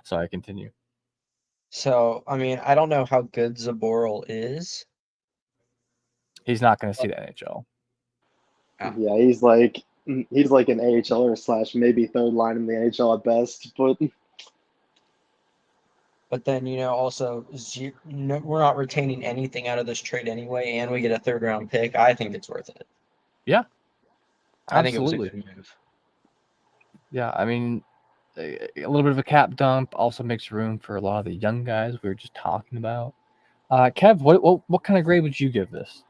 Sorry, continue. So I mean, I don't know how good Zaboral is. He's not going to see the NHL. Yeah, he's like an AHLer / maybe third line in the NHL at best. But then also we're not retaining anything out of this trade anyway, and we get a third round pick. I think it's worth it. Yeah, I think it was a good move. Yeah, I mean, a little bit of a cap dump also makes room for a lot of the young guys we were just talking about. Kev, what kind of grade would you give this?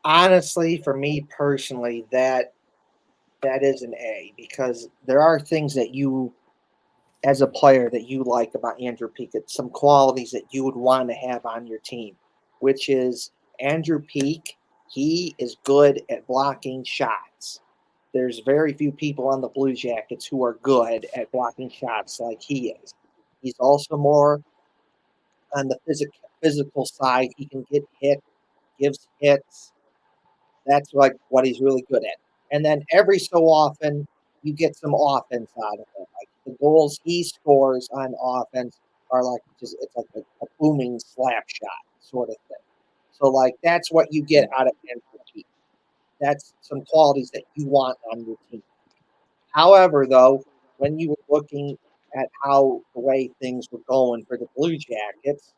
Honestly, for me personally, that is an A, because there are things that you, as a player, that you like about Andrew Peeke, some qualities that you would want to have on your team, which is Andrew Peeke. He is good at blocking shots. There's very few people on the Blue Jackets who are good at blocking shots like he is. He's also more on the physical side. He can get hit, gives hits. That's like what he's really good at. And then every so often, you get some offense out of it. Like the goals he scores on offense are like it's like a booming slap shot sort of thing. So like that's what you get out of Andrew Peeke. That's some qualities that you want on your team. However, though, when you were looking at how the way things were going for the Blue Jackets,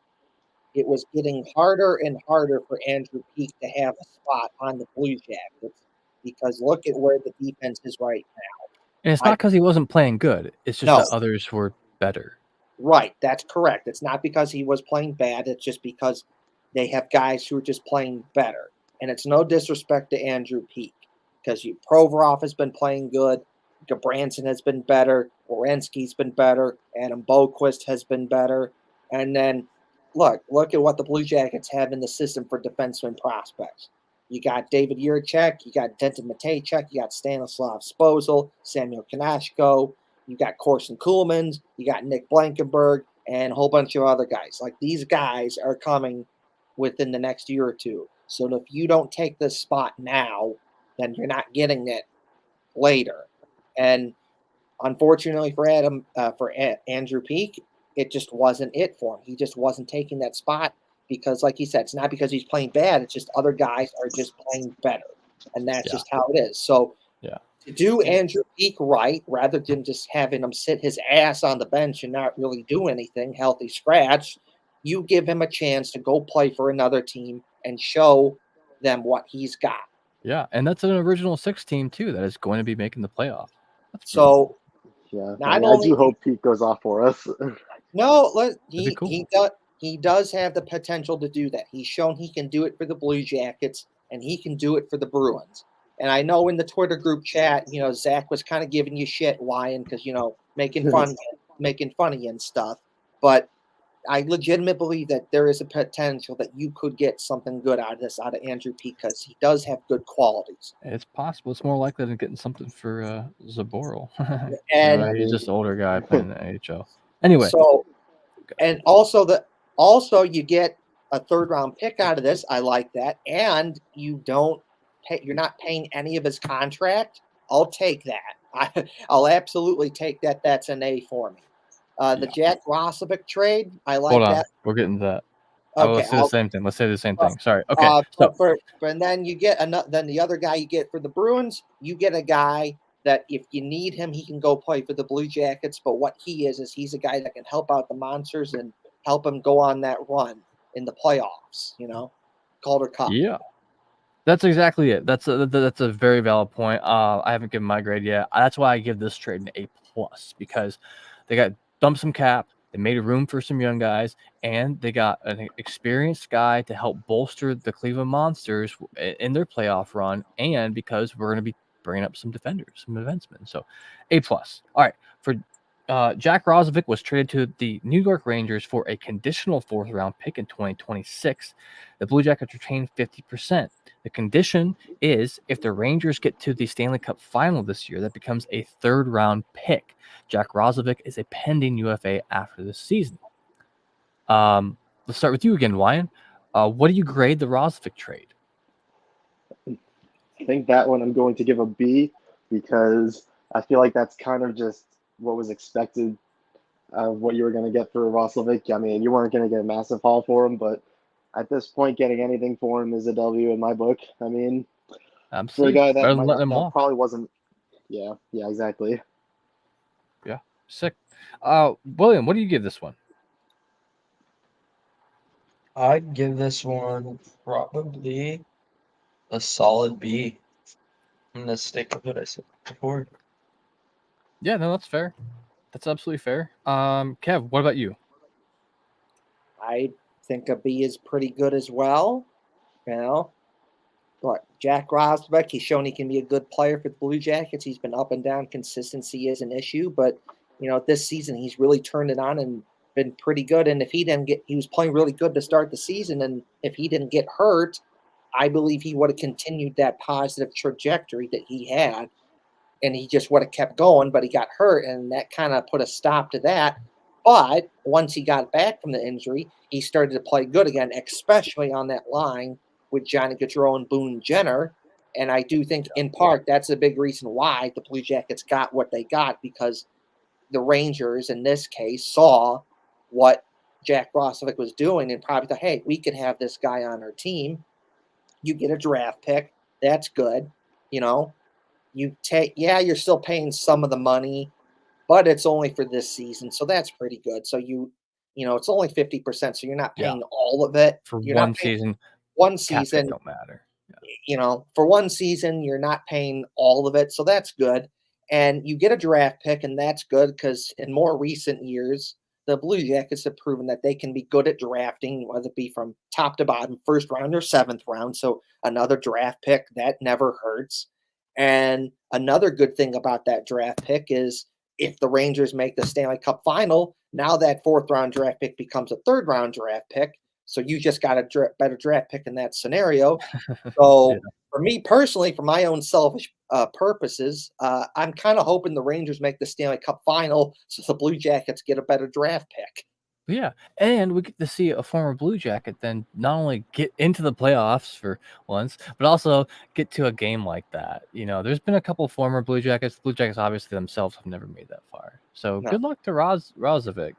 it was getting harder and harder for Andrew Peeke to have a spot on the Blue Jackets, because look at where the defense is right now. And it's not because he wasn't playing good. It's just that others were better. Right, that's correct. It's not because he was playing bad. It's just because they have guys who are just playing better. And it's no disrespect to Andrew Peeke, because Provorov has been playing good. Gabranson has been better. Werenski's been better. Adam Boqvist has been better. And then look at what the Blue Jackets have in the system for defenseman prospects. You got David Jiricek, you got Denton Matejchuk, you got Stanislav Sposal, Samuel Konashko, you got Corson Kuhlmans, you got Nick Blankenberg, and a whole bunch of other guys. Like, these guys are coming within the next year or two. So if you don't take this spot now, then you're not getting it later. And unfortunately for Andrew Peeke, it just wasn't it for him. He just wasn't taking that spot because, like he said, it's not because he's playing bad. It's just other guys are just playing better. and that's Yeah. just how it is. So Yeah. to do Andrew Peak right, rather than just having him sit his ass on the bench and not really do anything, healthy scratch, you give him a chance to go play for another team and show them what he's got. Yeah, and that's an original 6 team too that is going to be making the playoff. That's So Yeah, I not mean, I only do hope Pete goes off for us. no, be cool. he does have the potential to do that. He's shown he can do it for the Blue Jackets and he can do it for the Bruins. And I know in the Twitter group chat, Zach was kind of giving you shit, lying because making fun of you and stuff. But I legitimately believe that there is a potential that you could get something good out of Andrew Peak because he does have good qualities. It's possible. It's more likely than getting something for Zaboral. And he's just an older guy playing in the AHL. Anyway, so, and also you get a third round pick out of this. I like that, and you're not paying any of his contract. I'll take that. I'll absolutely take that. That's an A for me. The Jack Roslovic trade, I like hold on. that. We're getting to that. Okay, let's say the same thing. Let's say the same thing. Sorry. Okay. and then you get then the other guy you get for the Bruins, you get a guy that if you need him, he can go play for the Blue Jackets. But what he is he's a guy that can help out the Monsters and help him go on that run in the playoffs. Calder Cup. Yeah, that's exactly it. That's a very valid point. I haven't given my grade yet. That's why I give this trade an A+ because they got dumped some cap. They made room for some young guys, and they got an experienced guy to help bolster the Cleveland Monsters in their playoff run. And because we're going to be bringing up some defenders, some defensemen, so A+. All right, for Jack Roslovic was traded to the New York Rangers for a conditional 4th round pick in 2026. The Blue Jackets retained 50%. The condition is if the Rangers get to the Stanley Cup final this year, that becomes a 3rd round pick. Jack Roslovic is a pending UFA after this season. Let's start with you again, Ryan. What do you grade the Roslovic trade? I think that one I'm going to give a B because I feel like that's kind of just what was expected of what you were going to get for Roslovic. I mean, you weren't going to get a massive haul for him, but at this point, getting anything for him is a W in my book. I mean, Absolutely. for a guy that, probably wasn't. Yeah, exactly. Yeah, sick. William, what do you give this one? I'd give this one probably a solid B. I'm going to stick with what I said before. Yeah, no, that's fair. That's absolutely fair. Kev, what about you? I think a B is pretty good as well. But Jack Roslovic, he's shown he can be a good player for the Blue Jackets. He's been up and down. Consistency is an issue, but this season he's really turned it on and been pretty good. And if he was playing really good to start the season, and if he didn't get hurt, I believe he would have continued that positive trajectory that he had, and he just would have kept going. But he got hurt, and that kind of put a stop to that. But once he got back from the injury, he started to play good again, especially on that line with Johnny Gaudreau and Boone Jenner. And I do think, in part, that's a big reason why the Blue Jackets got what they got, because the Rangers, in this case, saw what Jack Roslovic was doing and probably thought, hey, we could have this guy on our team. You get a draft pick. That's good. You're still paying some of the money, but it's only for this season. So that's pretty good. So it's only 50%. So you're not paying all of it. For you're one season. One season don't matter. For one season, you're not paying all of it. So that's good. And you get a draft pick, and that's good because in more recent years, the Blue Jackets have proven that they can be good at drafting, whether it be from top to bottom, 1st round or 7th round. So another draft pick, that never hurts. And another good thing about that draft pick is if the Rangers make the Stanley Cup final, now that 4th round draft pick becomes a 3rd round draft pick. So you just got a better draft pick in that scenario. So for me personally, for my own selfish purposes, I'm kind of hoping the Rangers make the Stanley Cup final so the Blue Jackets get a better draft pick. Yeah, and we get to see a former Blue Jacket then not only get into the playoffs for once, but also get to a game like that. There's been a couple of former Blue Jackets. The Blue Jackets obviously themselves have never made that far. So good luck to Roslovic.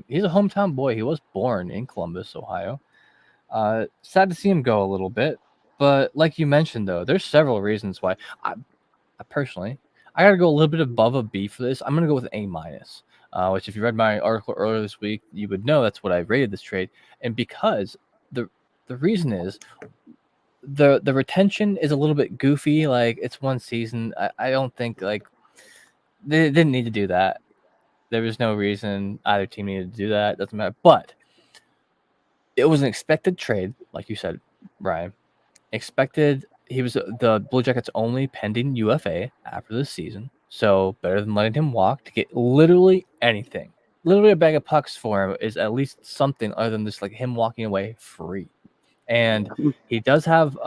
He's a hometown boy. He was born in Columbus, Ohio. Sad to see him go a little bit. But like you mentioned, though, there's several reasons why. I personally, I got to go a little bit above a B for this. I'm going to go with A minus, which if you read my article earlier this week, you would know that's what I rated this trade. And because the reason is the retention is a little bit goofy. Like, it's one season. I don't think like they didn't need to do that. There was no reason either team needed to do that. Doesn't matter. But it was an expected trade, like you said, Brian. Expected. He was the Blue Jackets' only pending UFA after this season, so better than letting him walk to get literally anything. Literally a bag of pucks for him is at least something other than just like him walking away free. And he does have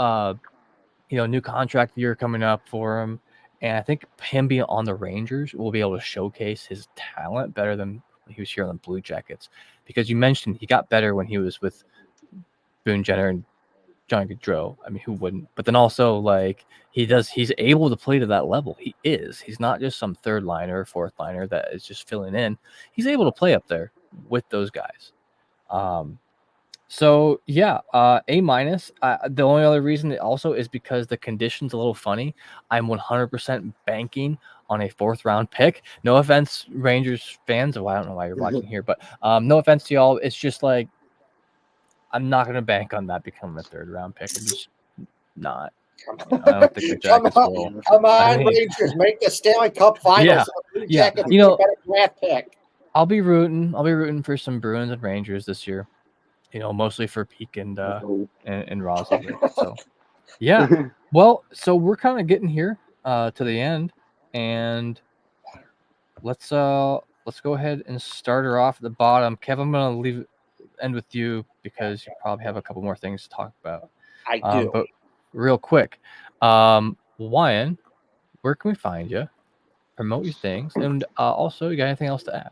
new contract year coming up for him, and I think him being on the Rangers will be able to showcase his talent better than when he was here on the Blue Jackets. Because you mentioned he got better when he was with Boone Jenner and John Gaudreau. I mean, who wouldn't? But then also, like, he's able to play to that level. He's not just some third liner or fourth liner that is just filling in. He's able to play up there with those guys. So yeah, A minus. The only other reason also is because the condition's a little funny. I'm 100% banking on a 4th round pick. No offense, Rangers fans. Oh, I don't know why you're watching here, but no offense to y'all. It's just like, I'm not going to bank on that becoming a 3rd round pick. I'm just not. I don't think the Jackets will. Come on, Rangers, make the Stanley Cup Finals. Yeah, Blue Jackets you know, get a draft pick. I'll be rooting for some Bruins and Rangers this year. Mostly for Peak and Roslovic. So, yeah. Well, so we're kind of getting here to the end, and let's go ahead and start her off at the bottom. Kev, I'm gonna end with you because you probably have a couple more things to talk about. I do. But real quick, Wyan, where can we find you? Promote your things, and also, you got anything else to add?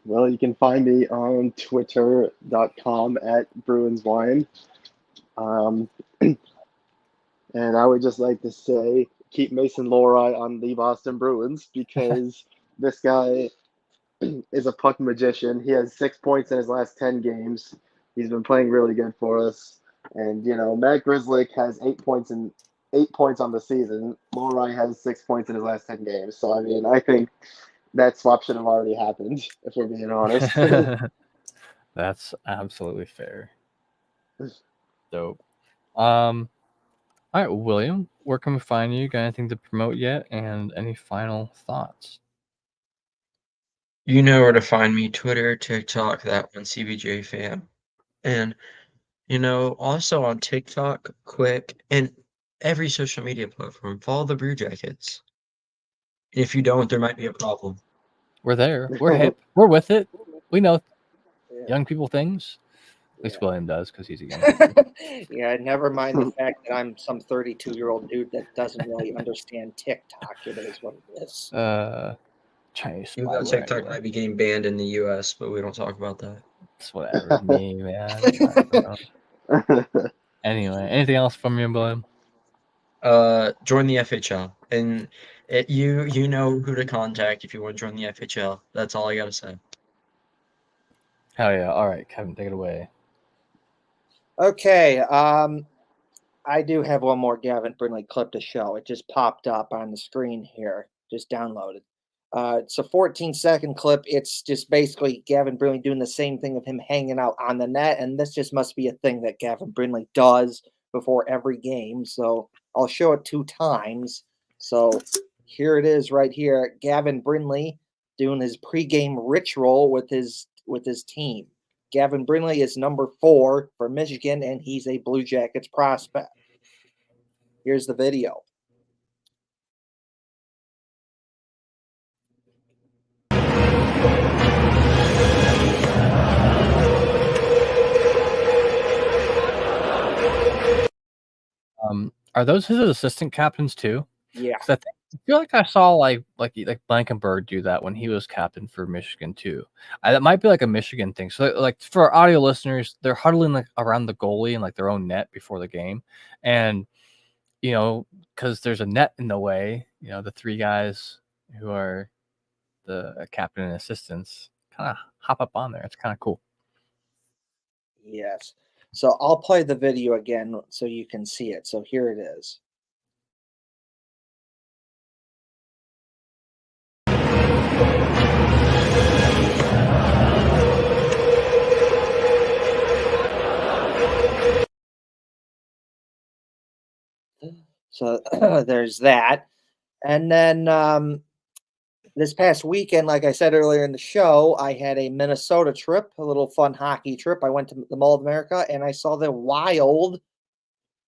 Well, you can find me on twitter.com @BruinsWine. And I would just like to say, keep Mason Lohrei on the Boston Bruins, because this guy is a puck magician. He has 6 points in his last 10 games. He's been playing really good for us. And, Matt Grzelcyk has 8 points on the season. Lohrei has 6 points in his last 10 games. So, I mean, I think that swap should have already happened, if we're being honest. That's absolutely fair. Dope. All right, William, where can we find you? Got anything to promote yet? And any final thoughts? You know where to find me: Twitter, TikTok, that one CBJ fam. And, also on TikTok, Quick, and every social media platform, follow the Brew Jackets. If you don't, there might be a problem. We're there. We're hip. We're with it. We know young people things. At least William does, because he's a young person. Yeah, never mind the fact that I'm some 32-year-old dude that doesn't really understand TikTok. It is what it is. Chinese. Even though TikTok might be getting banned in the U.S., but we don't talk about that. It's whatever. Me, man. Anyway, anything else from you, William? Join the FHL, and you know who to contact if you want to join the FHL. That's all I gotta say. Hell yeah! All right, Kevin, take it away. Okay, I do have one more Gavin Brindley clip to show. It just popped up on the screen here. Just downloaded. It's a 14-second clip. It's just basically Gavin Brindley doing the same thing of him hanging out on the net, and this just must be a thing that Gavin Brindley does before every game. So I'll show it 2 times. So here it is right here. Gavin Brindley doing his pregame ritual with his team. Gavin Brindley is number 4 for Michigan, and he's a Blue Jackets prospect. Here's the video. Are those his assistant captains too? Yeah. I feel like I saw like Blankenberg do that when he was captain for Michigan too. That might be like a Michigan thing. So like for our audio listeners, they're huddling like around the goalie and like their own net before the game, and because there's a net in the way, the 3 guys who are the captain and assistants kind of hop up on there. It's kind of cool. Yes. So I'll play the video again so you can see it. So here it is. So there's that. And then this past weekend, like I said earlier in the show, I had a Minnesota trip, a little fun hockey trip. I went to the Mall of America and I saw the Wild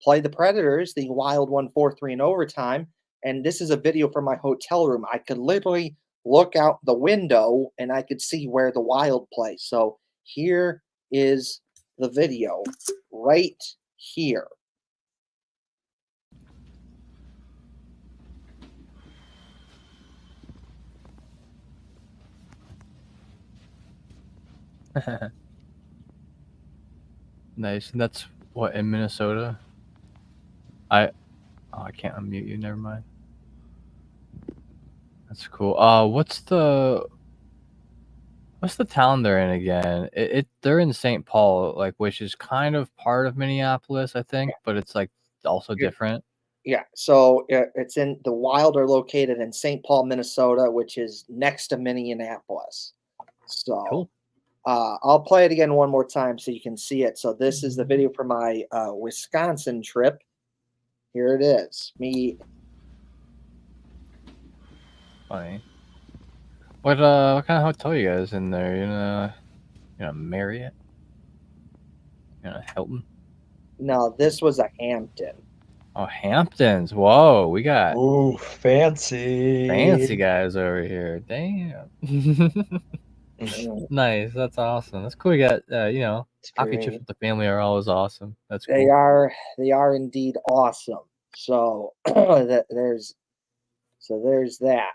play the Predators. The Wild won 4-3 in overtime. And this is a video from my hotel room. I could literally look out the window and I could see where the Wild play. So here is the video right here. Nice. And that's what, in Minnesota? I can't unmute you. Never mind. That's cool. What's the town they're in again? They're in St. Paul, like, which is kind of part of Minneapolis, I think, but it's like also Yeah. different. Yeah, so it's in the Wild are located in St. Paul, Minnesota, which is next to Minneapolis. So Cool. I'll play it again one more time so you can see it. So this is the video from my Wisconsin trip. Here it is. Me. Funny. What kind of hotel you guys in there? Marriott? Hilton? No, this was a Hampton. Oh, Hamptons. Whoa, we got Ooh, fancy. fancy guys over here. Damn. Mm, Nice. That's awesome. That's cool. You got It's hockey great. trips with the family are always awesome. That's They cool. are indeed awesome. So there's that.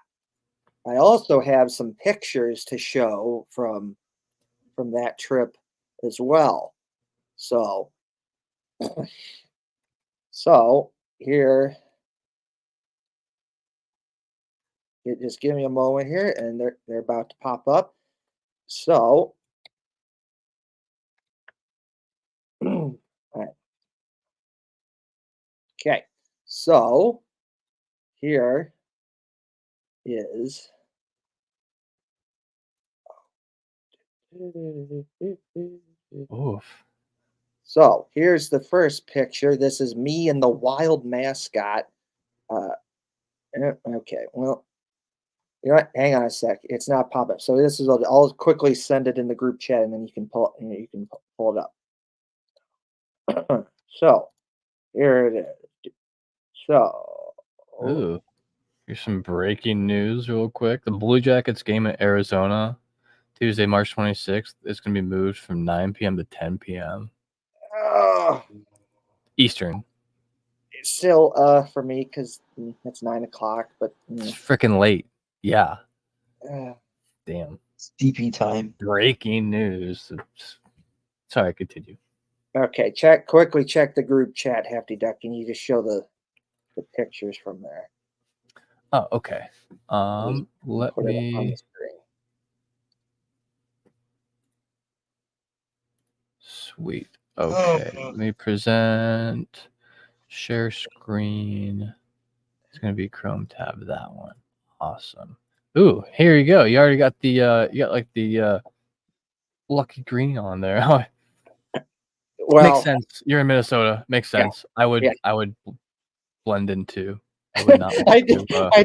I also have some pictures to show from that trip as well. So here, just give me a moment here, and they're about to pop up. So, all right. Okay, so here is. Oof. So here's the first picture. This is me and the Wild mascot. Okay, well, you know what? Hang on a sec. It's not pop up. So this is. I'll quickly send it in the group chat, and then you can pull it up. So here it is. So Ooh. Here's some breaking news real quick. The Blue Jackets game in Arizona, Tuesday, March 26th, is going to be moved from 9 p.m. to 10 p.m. Eastern. It's still for me because it's 9 o'clock, but It's freaking late. Yeah. uh, Damn. It's DP time. Breaking news. Sorry, continue. okay. Quickly check the group chat, Hefty Duck. Can you just show the pictures from there? Oh, okay. Let Put it up on the me. screen. Sweet. Okay. Let me present. Share screen. It's gonna be Chrome tab. That one. Awesome. Ooh, here you go. You already got the you got like the lucky green on there. Well, Makes sense. You're in Minnesota. Makes Yeah, sense. I would yeah. blend in too. I would not I want did. to. I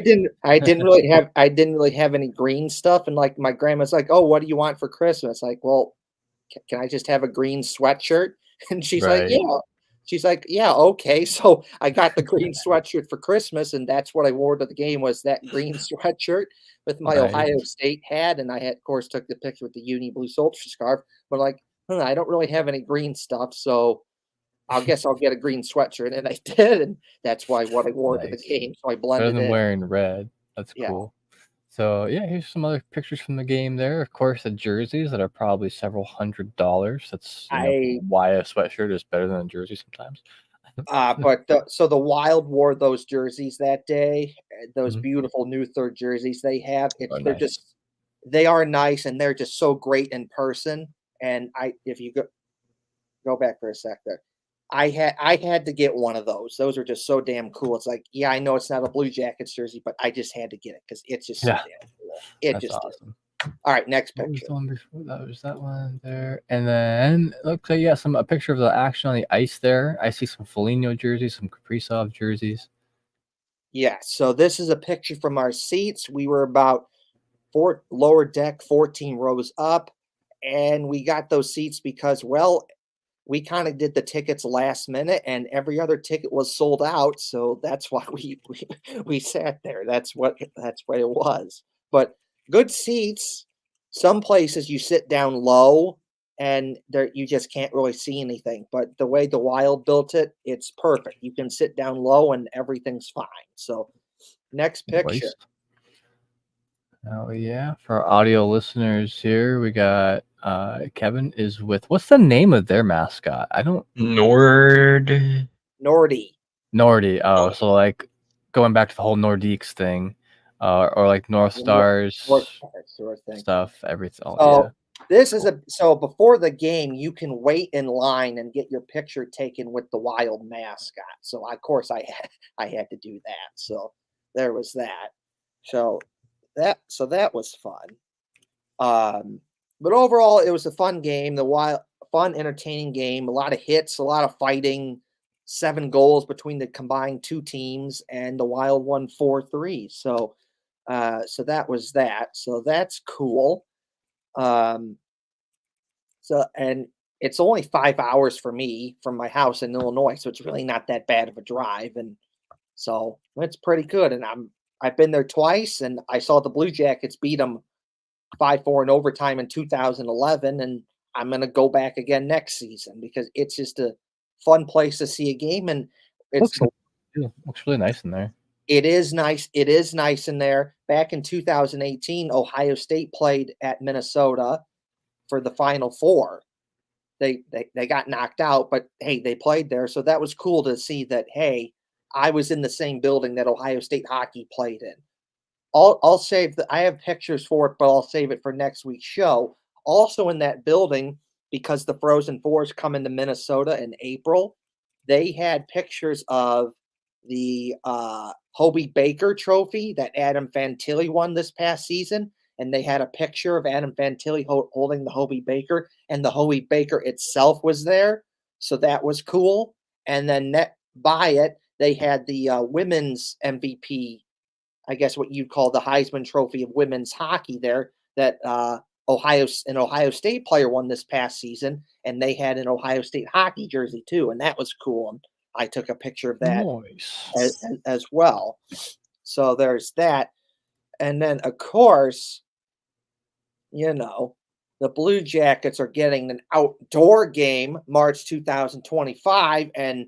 didn't really have any green stuff, and like my grandma's like, "Oh, what do you want for Christmas?" Like, well, can I just have a green sweatshirt? And she's like, Right. "Yeah." She's like, "Yeah, okay." So I got the green sweatshirt for Christmas, and that's what I wore to the game was that green sweatshirt with my Nice. Ohio State hat, and I had, of course, took the picture with the Uni Blue Soldier scarf. But like, I don't really have any green stuff, so I guess I'll get a green sweatshirt, and I did, and that's what I wore to the Nice. game. So I Better blended than in. wearing red. That's Yeah. cool. So yeah, here's some other pictures from the game there. Of course, the jerseys that are probably several $100s. That's why a sweatshirt is better than a jersey sometimes. So the Wild wore those jerseys that day. Those Mhm. beautiful new third jerseys they have. Oh, They're nice. just they are nice and they're just so great in person. And if you go, Go back for a sec there. I had to get one of those. Those are just so damn cool. It's like, yeah, I know it's not a Blue Jackets jersey, but I just had to get it because it's just so Yeah. damn cool. It That's just is. awesome. All right, next What was picture. the one before that? Was that one there? And then it looks like a picture of the action on the ice there. I see some Foligno jerseys, some Kaprizov jerseys. Yeah, so this is a picture from our seats. We were about lower deck, 14 rows up, and we got those seats because, well, we kind of did the tickets last minute, and every other ticket was sold out. So that's why we sat there. That's what it was. But good seats. Some places you sit down low, and there you just can't really see anything. But the way the Wild built it, it's perfect. You can sit down low, and everything's fine. So next picture. Nice. Oh yeah, for our audio listeners here, we got Kevin is with what's the name of their mascot? I don't Nord. Nordy. Nordy. Oh, so like going back to the whole Nordiques thing, or like North Stars North Stars sort of thing. stuff. Everything. Oh, So yeah. this is so before the game, you can wait in line and get your picture taken with the Wild mascot. So of course I had to do that. So there was that. So that was fun. But overall, it was a fun game. Fun, entertaining game. A lot of hits, a lot of fighting. 7 goals between the combined 2 teams, and the Wild won 4-3. So that was that. So that's cool. So and it's only 5 hours for me from my house in Illinois, so it's really not that bad of a drive, and so it's pretty good. And I've been there twice, and I saw the Blue Jackets beat them 5-4 in overtime in 2011, and I'm gonna go back again next season because it's just a fun place to see a game, and it's Looks really nice in there. it is nice. It is nice in there. Back in 2018, Ohio State played at Minnesota for the Final Four. They got knocked out, but hey, they played there, so that was cool to see that. Hey, I was in the same building that Ohio State hockey played in. I'll save I have pictures for it, but I'll save it for next week's show. Also in that building, because the Frozen Fours come into Minnesota in April, they had pictures of the Hobey Baker Trophy that Adam Fantilli won this past season, and they had a picture of Adam Fantilli holding the Hobey Baker, and the Hobey Baker itself was there, so that was cool. And then by it, they had the women's MVP, I guess what you'd call the Heisman Trophy of women's hockey there, that an Ohio State player won this past season, and they had an Ohio State hockey jersey too, and that was cool. And I took a picture of that Nice. as well. So there's that. And then, of course, the Blue Jackets are getting an outdoor game March 2025, and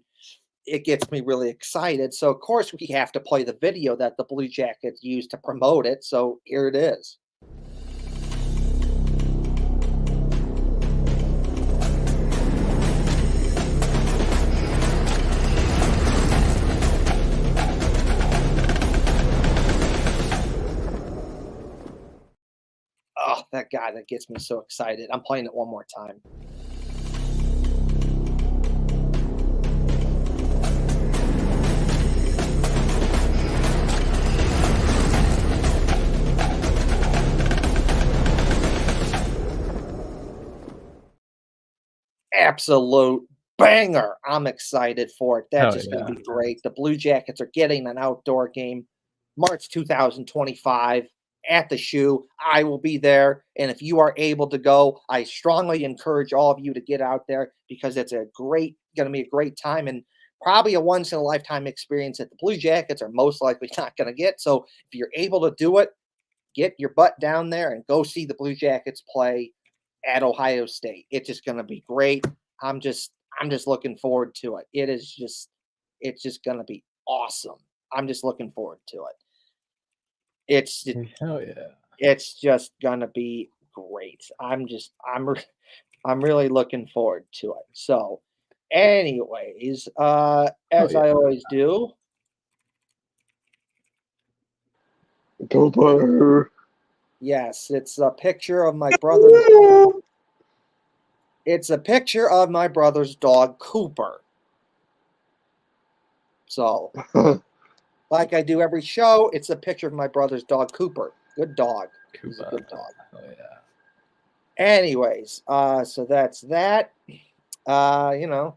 it gets me really excited. So, of course, we have to play the video that the Blue Jackets used to promote it. So here it is. Oh, that gets me so excited. I'm playing it one more time. Absolute banger. I'm excited for it. That's just going to be great. The Blue Jackets are getting an outdoor game March 2025 at the Shoe. I will be there. And if you are able to go, I strongly encourage all of you to get out there because it's going to be a great time and probably a once in a lifetime experience that the Blue Jackets are most likely not going to get. So if you're able to do it, get your butt down there and go see the Blue Jackets play at Ohio State. It's just going to be great. I'm just looking forward to it. It's just going to be awesome. I'm just looking forward to it. Hell yeah. It's just going to be great. I'm really looking forward to it. So anyways, as I always do. Go Blue. Yes, it's a picture of my brother. It's a picture of my brother's dog, Cooper. So, like I do every show, it's a picture of my brother's dog, Cooper. Good dog. He's a good dog. Oh yeah. Anyways, so that's that. You know,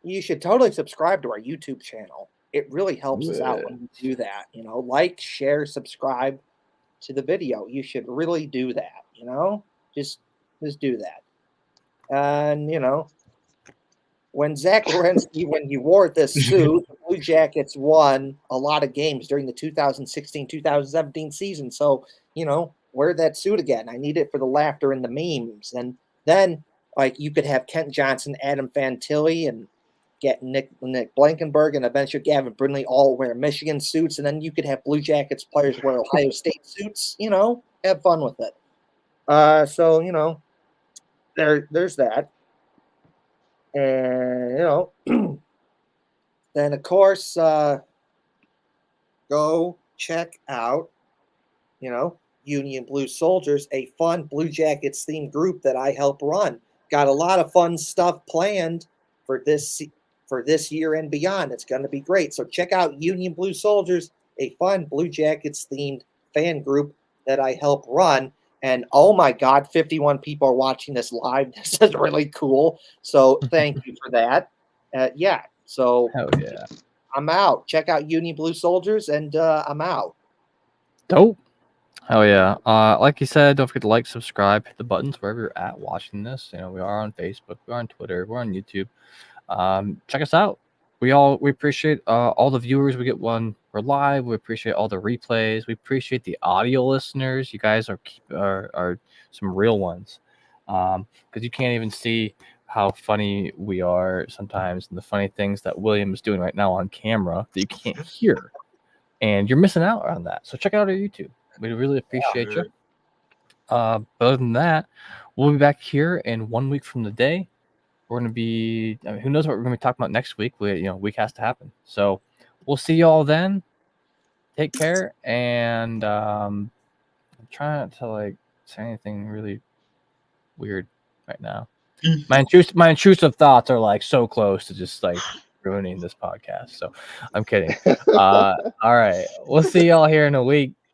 you should totally subscribe to our YouTube channel. It really helps us out when you do that. You know, like, share, subscribe to the video. You should really do that. You know, just do that. And you know, when Zach Werenski, when he wore this suit, the Blue Jackets won a lot of games during the 2016-2017 season. So, you know, wear that suit again. I need it for the laughter and the memes. And then, like, you could have Kent Johnson, Adam Fantilli, and get Nick Blankenberg, and eventually Gavin Brindley all wear Michigan suits. And then you could have Blue Jackets players wear Ohio State suits. You know, have fun with it. So, you know, there's that. And, you know, then, of course, go check out, you know, Union Blue Soldiers, a fun Blue Jackets themed group that I help run. Got a lot of fun stuff planned for this year and beyond. It's going to be great. So check out Union Blue Soldiers, a fun Blue Jackets themed fan group that I help run. And oh my God, 51 people are watching this live. This is really cool. So thank you for that. Yeah. So Hell yeah. I'm out. Check out Union Blue Soldiers, and I'm out. Dope. Hell yeah. Like you said, don't forget to like, subscribe, hit the buttons wherever you're at watching this. You know, we are on Facebook, we're on Twitter, we're on YouTube. Check us out. We appreciate all the viewers we get when we're live. We appreciate all the replays. We appreciate the audio listeners. You guys are some real ones. Because you can't even see how funny we are sometimes, and the funny things that William is doing right now on camera that you can't hear, and you're missing out on that. So check out our YouTube. We really appreciate you. But other than that, we'll be back here in 1 week from the day. We're going to be, I mean, who knows what we're going to be talking about next week. Week has to happen. So we'll see you all then. Take care. And I'm trying not to like say anything really weird right now. My intrusive thoughts are like so close to just like ruining this podcast. So I'm kidding. All right. We'll see y'all here in a week.